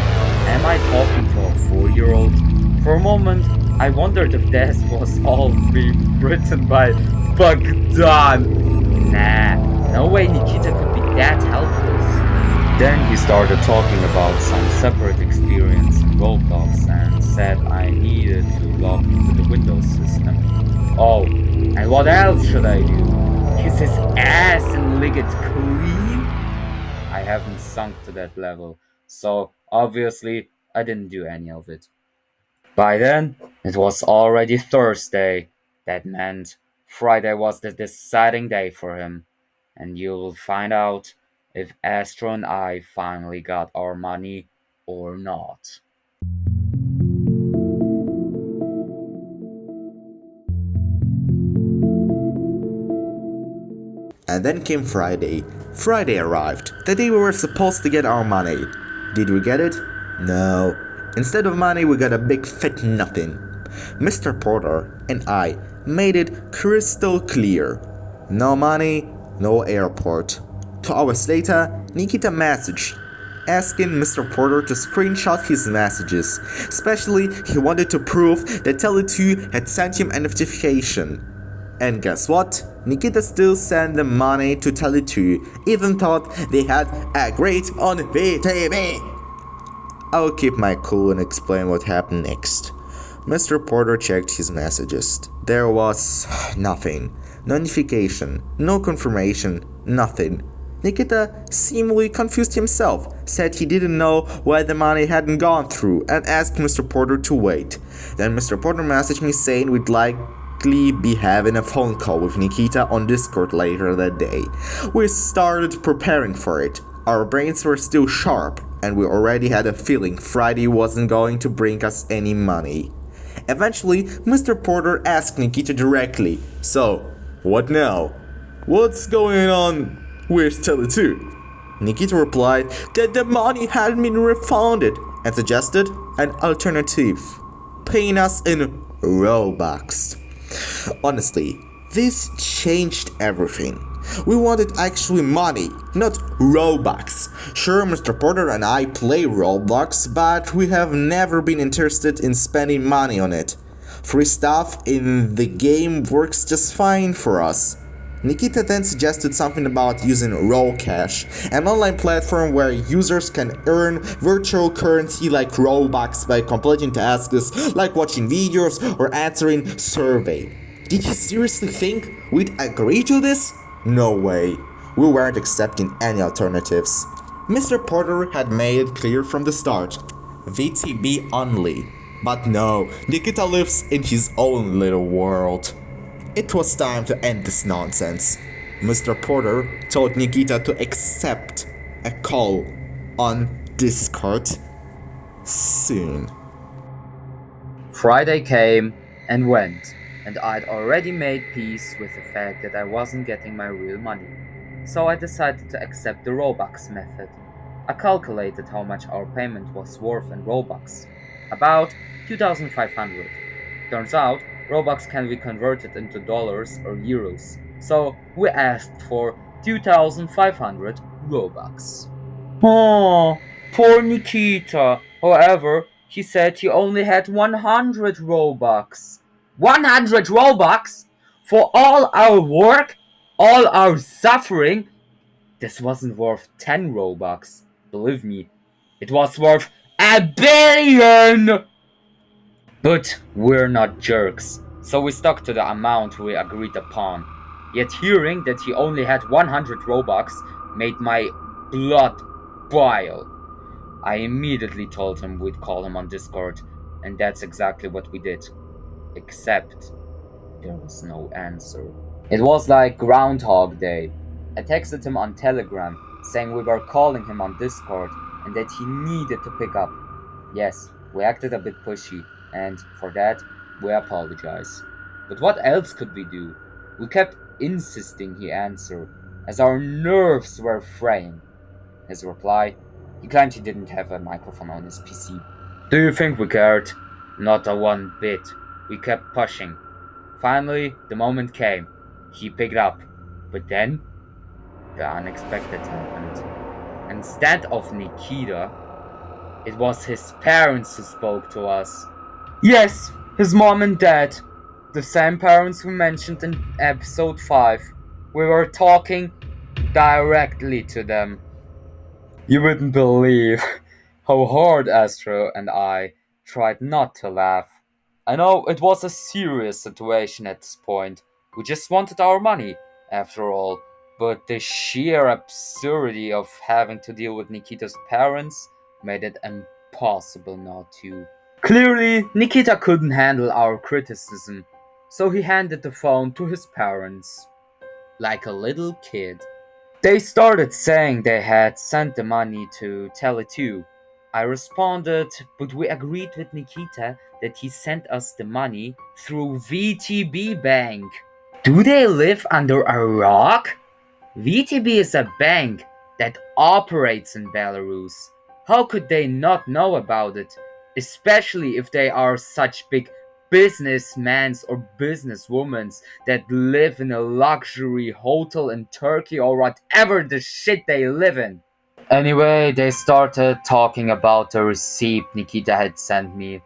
am I talking to a 4-year-old? For a moment, I wondered if this was all being written by Bogdan. Nah, no way Nikita could be that helpless. Then he started talking about some separate experience in Roblox and said I needed to log into the Windows system. Oh, and what else should I do? Kiss his ass and lick it clean? I haven't sunk to that level, so obviously I didn't do any of it. By then, it was already Thursday. That meant Friday was the deciding day for him. And you'll find out if Astro and I finally got our money or not. And then came Friday. Friday arrived, the day we were supposed to get our money. Did we get it? No. Instead of money, we got a big fat nothing. Mr. Porter and I made it crystal clear. No money, no airport. 2 hours later, Nikita messaged, asking Mr. Porter to screenshot his messages. Especially, he wanted to prove that Tele2 had sent him a notification. And guess what? Nikita still sent the money to Tele2, even thought they had agreed on VTB. I'll keep my cool and explain what happened next. Mr. Porter checked his messages. There was nothing. No notification, no confirmation, nothing. Nikita seemingly confused himself, said he didn't know why the money hadn't gone through, and asked Mr. Porter to wait. Then Mr. Porter messaged me saying we'd likely be having a phone call with Nikita on Discord later that day. We started preparing for it. Our brains were still sharp, and we already had a feeling Friday wasn't going to bring us any money. Eventually, Mr. Porter asked Nikita directly, "So, what now? What's going on with Tele2?" Nikita replied that the money hadn't been refunded and suggested an alternative. paying us in Robux. Honestly, this changed everything. We wanted actually money, not Robux. Sure, Mr. Porter and I play Roblox, but we have never been interested in spending money on it. Free stuff in the game works just fine for us. Nikita then suggested something about using Roll Cash, an online platform where users can earn virtual currency like Robux by completing tasks like watching videos or answering survey. Did you seriously think we'd agree to this? No way. We weren't accepting any alternatives. Mr. Porter had made it clear from the start. VTB only. But no, Nikita lives in his own little world. It was time to end this nonsense. Mr. Porter told Nikita to accept a call on Discord soon. Friday came and went, and I'd already made peace with the fact that I wasn't getting my real money. So I decided to accept the Robux method. I calculated how much our payment was worth in Robux. About 2,500. Turns out, Robux can be converted into dollars or euros. So we asked for 2,500 Robux. Oh, poor Nikita. However, he said he only had 100 Robux. 100 Robux? For all our work? All our suffering? This wasn't worth 10 Robux. Believe me, it was worth 1,000,000,000! But we're not jerks, so we stuck to the amount we agreed upon. Yet hearing that he only had 100 Robux made my blood boil. I immediately told him we'd call him on Discord, and that's exactly what we did. Except there was no answer. It was like Groundhog Day. I texted him on Telegram saying we were calling him on Discord and that he needed to pick up. Yes, we acted a bit pushy, and for that, we apologize. But what else could we do? We kept insisting he answer, as our nerves were fraying. His reply, he claimed he didn't have a microphone on his PC. Do you think we cared? Not a one bit. We kept pushing. Finally, the moment came. He picked up. But then, the unexpected happened. Instead of Nikita, it was his parents who spoke to us. Yes, his mom and dad. The same parents we mentioned in episode 5. We were talking directly to them. You wouldn't believe how hard Astro and I tried not to laugh. I know it was a serious situation at this point. We just wanted our money, after all. But the sheer absurdity of having to deal with Nikita's parents made it impossible not to. Clearly, Nikita couldn't handle our criticism, so he handed the phone to his parents. Like a little kid. They started saying they had sent the money to Tele2. I responded, but we agreed with Nikita that he sent us the money through VTB Bank. Do they live under a rock? VTB is a bank that operates in Belarus. How could they not know about it? Especially if they are such big businessmen or businesswomen that live in a luxury hotel in Turkey or whatever the shit they live in. Anyway, they started talking about the receipt Nikita had sent me.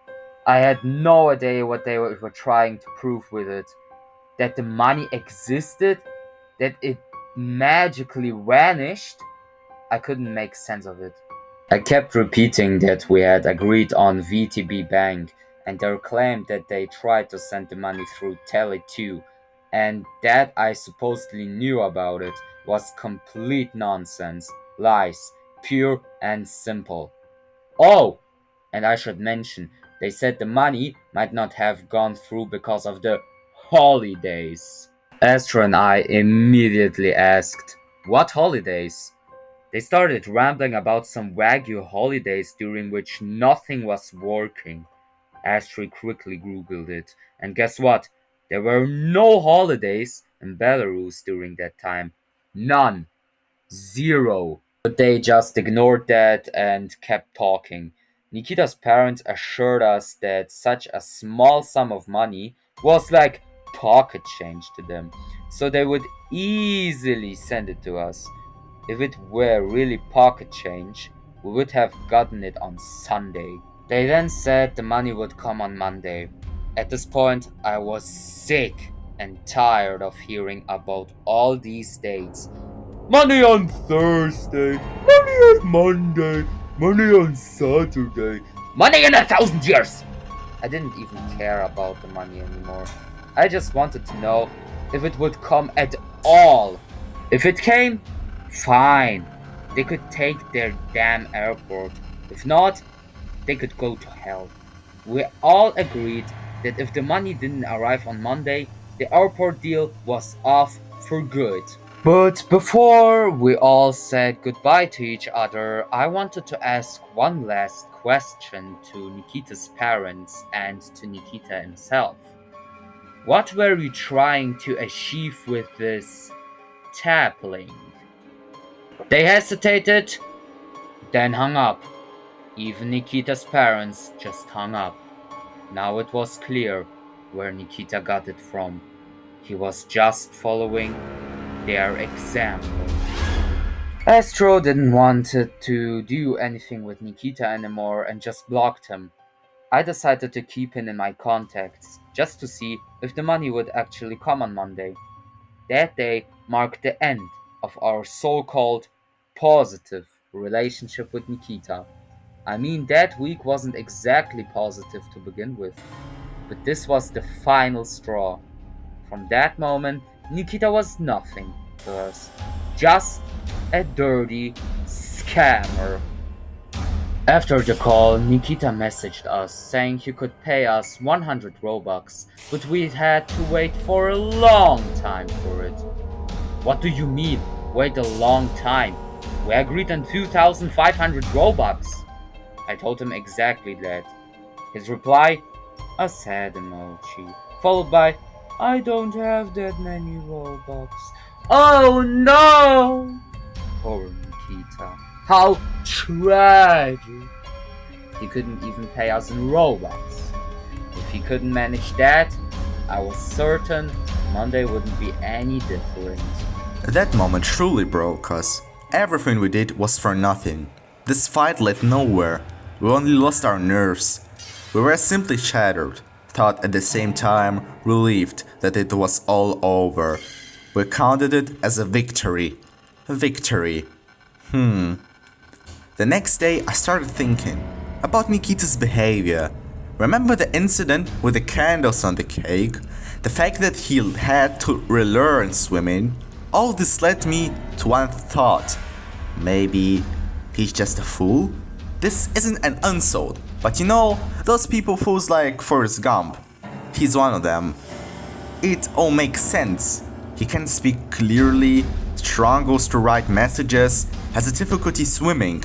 I had no idea what they were trying to prove with it. That the money existed? That it magically vanished? I couldn't make sense of it. I kept repeating that we had agreed on VTB Bank, and they claimed that they tried to send the money through Tele2, and that I supposedly knew about it was complete nonsense, lies, pure and simple. Oh, and I should mention, they said the money might not have gone through because of the holidays. Astro and I immediately asked, what holidays? They started rambling about some Wagyu holidays during which nothing was working. Astro quickly googled it, and guess what? There were no holidays in Belarus during that time. None. Zero. But they just ignored that and kept talking. Nikita's parents assured us that such a small sum of money was like pocket change to them, so they would easily send it to us. If it were really pocket change, we would have gotten it on Sunday. They then said the money would come on Monday. At this point, I was sick and tired of hearing about all these dates. Money on Thursday, money on Monday, money on Saturday, money in 1,000 years! I didn't even care about the money anymore. I just wanted to know if it would come at all. If it came, fine. They could take their damn airport. If not, they could go to hell. We all agreed that if the money didn't arrive on Monday, the airport deal was off for good. But before we all said goodbye to each other, I wanted to ask one last question to Nikita's parents and to Nikita himself. What were you trying to achieve with this tapping? They hesitated, then hung up. Even Nikita's parents just hung up. Now it was clear where Nikita got it from. He was just following their example. Astro didn't want to do anything with Nikita anymore and just blocked him. I decided to keep him in my contacts just to see if the money would actually come on Monday. That day marked the end of our so-called positive relationship with Nikita. I mean, that week wasn't exactly positive to begin with, but this was the final straw. From that moment, Nikita was nothing to us, just a dirty scammer. After the call, Nikita messaged us saying he could pay us 100 Robux, but we had to wait for a long time for it. What do you mean, wait a long time? We agreed on 2,500 Robux. I told him exactly that. His reply, a sad emoji, followed by, I don't have that many Robux. Oh no! Poor Nikita. How tragic. He couldn't even pay us in Robux. If he couldn't manage that, I was certain Monday wouldn't be any different. That moment truly broke us. Everything we did was for nothing. This fight led nowhere. We only lost our nerves. We were simply shattered, thought at the same time relieved that it was all over. We counted it as a victory. Victory. The next day I started thinking about Nikita's behavior. Remember the incident with the candles on the cake? The fact that he had to relearn swimming? All this led me to one thought. Maybe he's just a fool? This isn't an insult, but you know, those people fools like Forrest Gump. He's one of them. It all makes sense. He can speak clearly, struggles to write messages, has a difficulty swimming.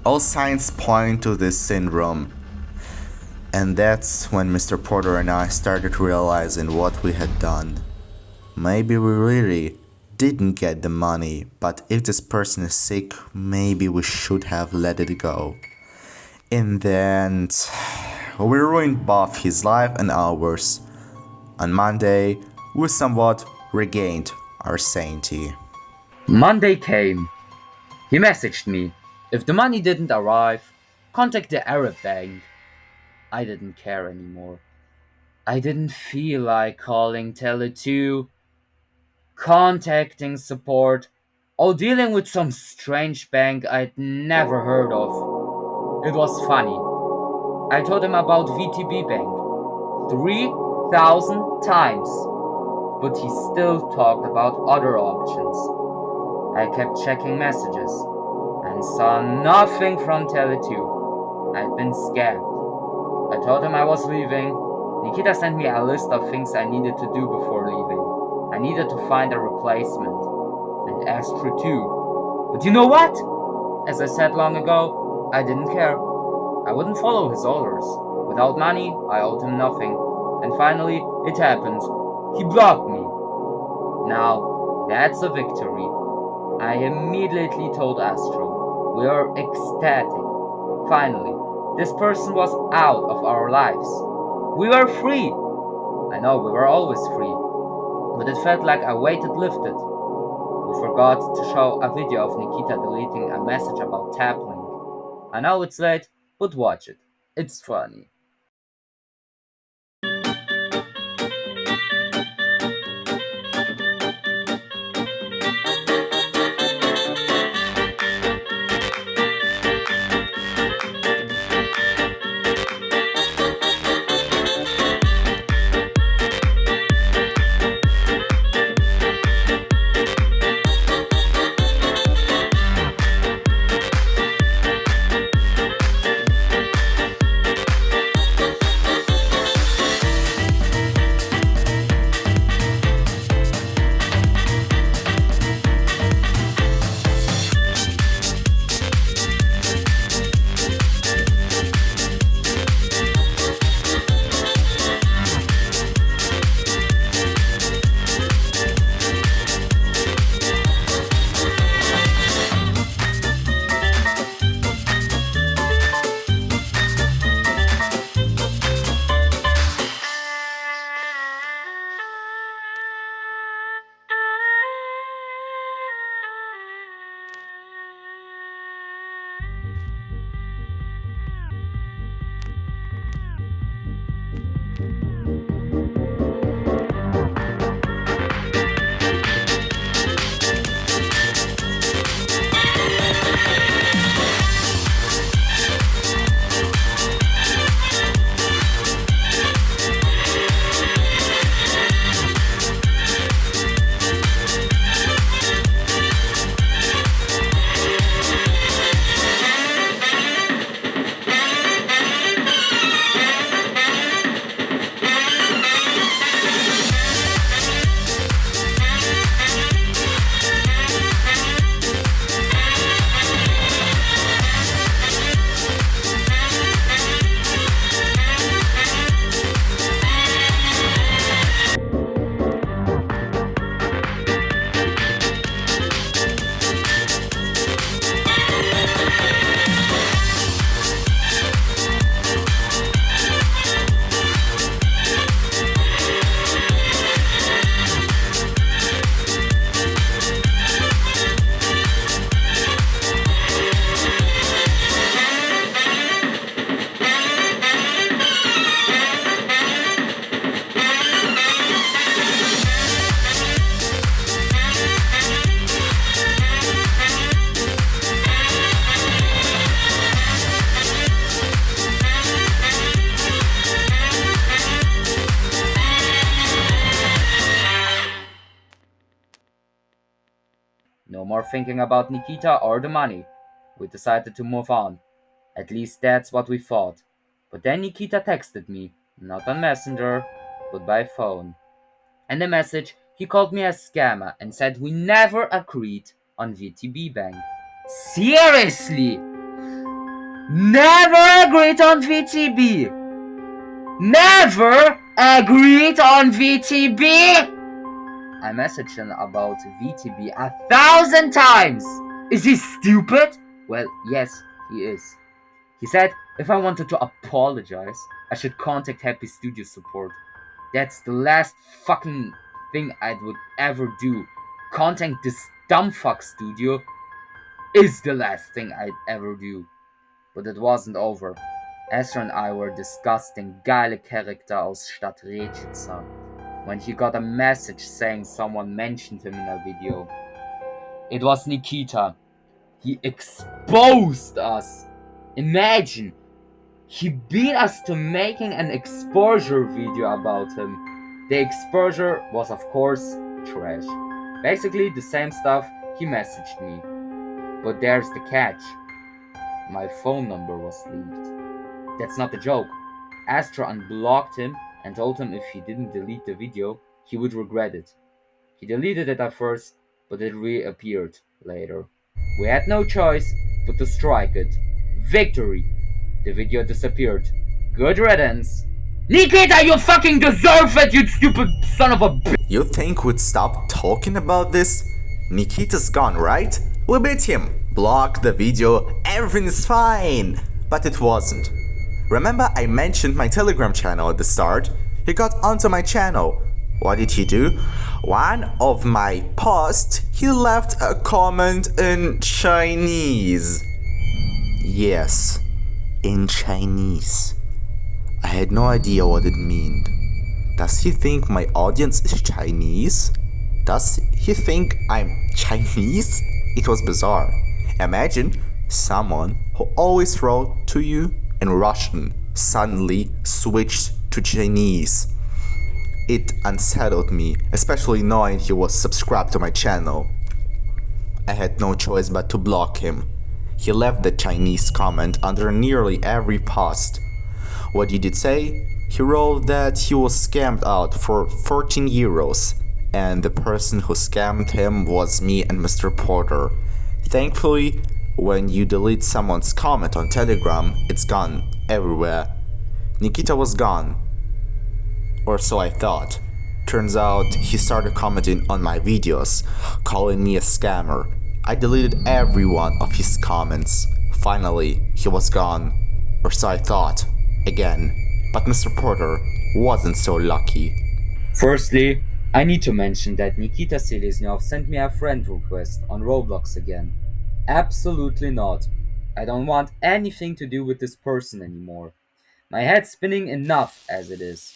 All signs point to this syndrome. And that's when Mr. Porter and I started realizing what we had done. Maybe we really didn't get the money, but if this person is sick, maybe we should have let it go. In the end, we ruined both his life and ours. On Monday, we somewhat regained our sanity. Monday came. He messaged me. If the money didn't arrive, contact the Arab bank. I didn't care anymore. I didn't feel like calling Tele2, contacting support, or dealing with some strange bank I'd never heard of. It was funny. I told him about VTB Bank 3,000 times, but he still talked about other options. I kept checking messages and saw nothing from Tele2. I'd been scammed. I told him I was leaving. Nikita sent me a list of things I needed to do before leaving. I needed to find a replacement, and Astro too. But you know what? As I said long ago, I didn't care. I wouldn't follow his orders. Without money, I owed him nothing. And finally, it happened. He blocked me. Now, that's a victory. I immediately told Astro. We are ecstatic. Finally, This person was out of our lives. We were free. I know we were always free, but it felt like a weight had lifted. We forgot to show a video of Nikita deleting a message about tapping. I know it's late, but watch it. It's funny. No more thinking about Nikita or the money. We decided to move on. At least that's what we thought. But then Nikita texted me, not on Messenger, but by phone. In the message, he called me a scammer and said we never agreed on VTB Bank. Seriously? Never agreed on VTB? Never agreed on VTB? I messaged him about VTB 1,000 times. Is he stupid? Well, yes, he is. He said if I wanted to apologize, I should contact Happy Studio support. That's the last fucking thing I would ever do. Contact this dumbfuck studio is the last thing I'd ever do. But it wasn't over. Astro and I were discussing geile Charakter aus Stadt Rečica when he got a message saying someone mentioned him in a video. It was Nikita. He exposed us. Imagine, he beat us to making an exposure video about him. The exposure was of course trash. Basically the same stuff he messaged me. But there's the catch. My phone number was leaked. That's not a joke. Astro unblocked him and told him if he didn't delete the video, he would regret it. He deleted it at first, but it reappeared later. We had no choice but to strike it. Victory! The video disappeared. Good riddance. Nikita, you fucking deserve it, you stupid son of a bitch! You think we'd stop talking about this? Nikita's gone, right? We beat him. Block the video, everything is fine. But it wasn't. Remember I mentioned my Telegram channel at the start? He got onto my channel. What did he do? One of my posts, he left a comment in Chinese. Yes, in Chinese. I had no idea what it meant. Does he think my audience is Chinese? Does he think I'm Chinese? It was bizarre. Imagine someone who always wrote to you in Russian suddenly switched to Chinese. It unsettled me, especially knowing he was subscribed to my channel. I had no choice but to block him. He left the Chinese comment under nearly every post. What did it say? He wrote that he was scammed out for 14 euros, and the person who scammed him was me and Mr. Porter. Thankfully, when you delete someone's comment on Telegram, it's gone everywhere. Nikita was gone. Or so I thought. Turns out he started commenting on my videos, calling me a scammer. I deleted every one of his comments. Finally, he was gone. Or so I thought. Again. But Mr. Porter wasn't so lucky. Firstly, I need to mention that Nikita Selesnev sent me a friend request on Roblox again. Absolutely not. I don't want anything to do with this person anymore. My head's spinning enough as it is.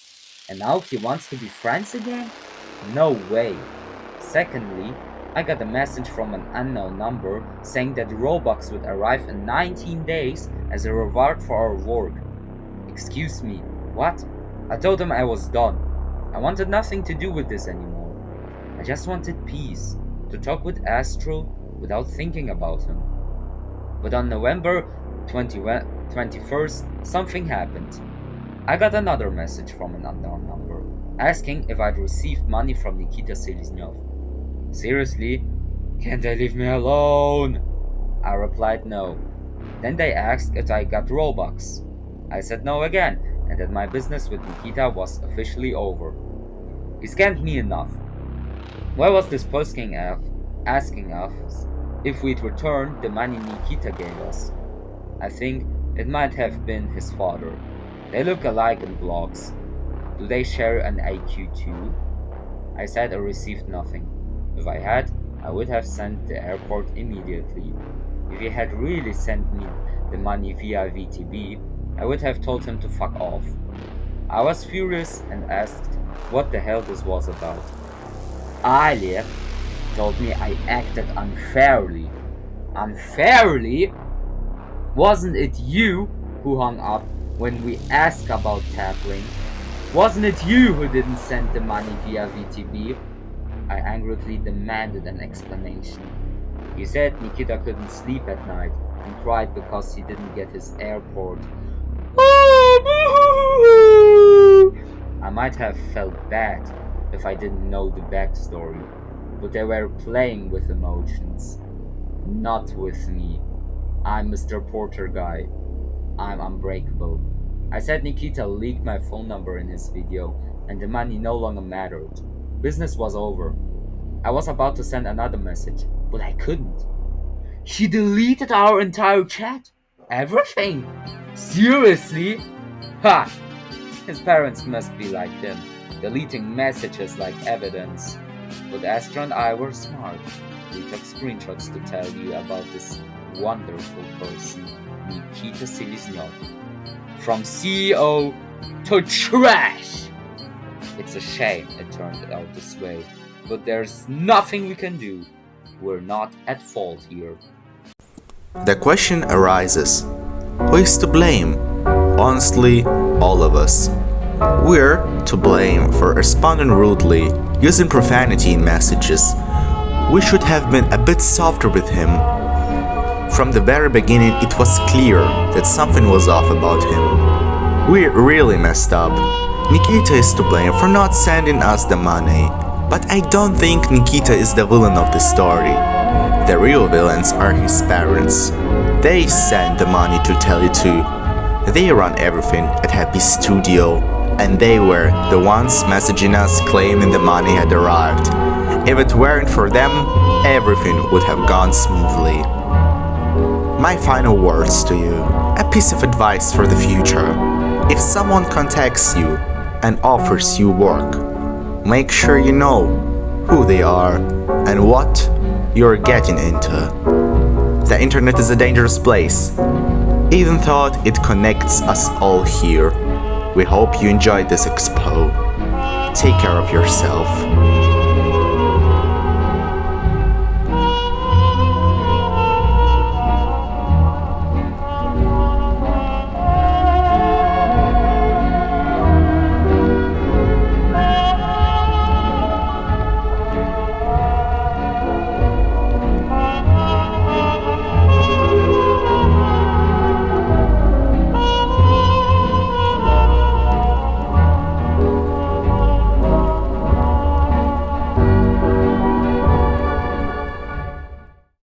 And now he wants to be friends again? No way. Secondly, I got a message from an unknown number saying that Robux would arrive in 19 days as a reward for our work. Excuse me, what? I told him I was done. I wanted nothing to do with this anymore. I just wanted peace, to talk with Astro without thinking about him. But on November 21st, something happened. I got another message from an unknown number, asking if I'd received money from Nikita Selesnev. Seriously? Can't they leave me alone? I replied no. Then they asked if I got Robux. I said no again, and that my business with Nikita was officially over. He scammed me enough. Where was this posting asking us if we'd return the money Nikita gave us? I think it might have been his father. They look alike in vlogs. Do they share an IQ too? I said I received nothing. If I had, I would have sent the airport immediately. If he had really sent me the money via VTB, I would have told him to fuck off. I was furious and asked what the hell this was about. Ali told me I acted unfairly. Unfairly? Wasn't it you who hung up when we asked about tackling? Wasn't it you who didn't send the money via VTB? I angrily demanded an explanation. He said Nikita couldn't sleep at night and cried because he didn't get his airport. I might have felt bad if I didn't know the backstory, but they were playing with emotions. Not with me. I'm Mr. Porter guy. I'm unbreakable. I said Nikita leaked my phone number in his video and the money no longer mattered. Business was over. I was about to send another message, but I couldn't. He deleted our entire chat. Everything. Seriously? Ha! His parents must be like him, deleting messages like evidence. But Astro and I were smart. We took screenshots to tell you about this wonderful person, Nikita Selesnev. From CEO to trash! It's a shame it turned out this way, but there's nothing we can do. We're not at fault here. The question arises, who is to blame? Honestly, all of us. We're to blame for responding rudely, using profanity in messages. We should have been a bit softer with him. From the very beginning, it was clear that something was off about him. We really messed up. Nikita is to blame for not sending us the money, but I don't think Nikita is the villain of the story. The real villains are his parents. They sent the money to Tele2. They run everything at Happy Studio, and they were the ones messaging us claiming the money had arrived. If it weren't for them, everything would have gone smoothly. My final words to you, a piece of advice for the future. If someone contacts you and offers you work, make sure you know who they are and what you're getting into. The internet is a dangerous place, even though it connects us all here. We hope you enjoyed this expo. Take care of yourself.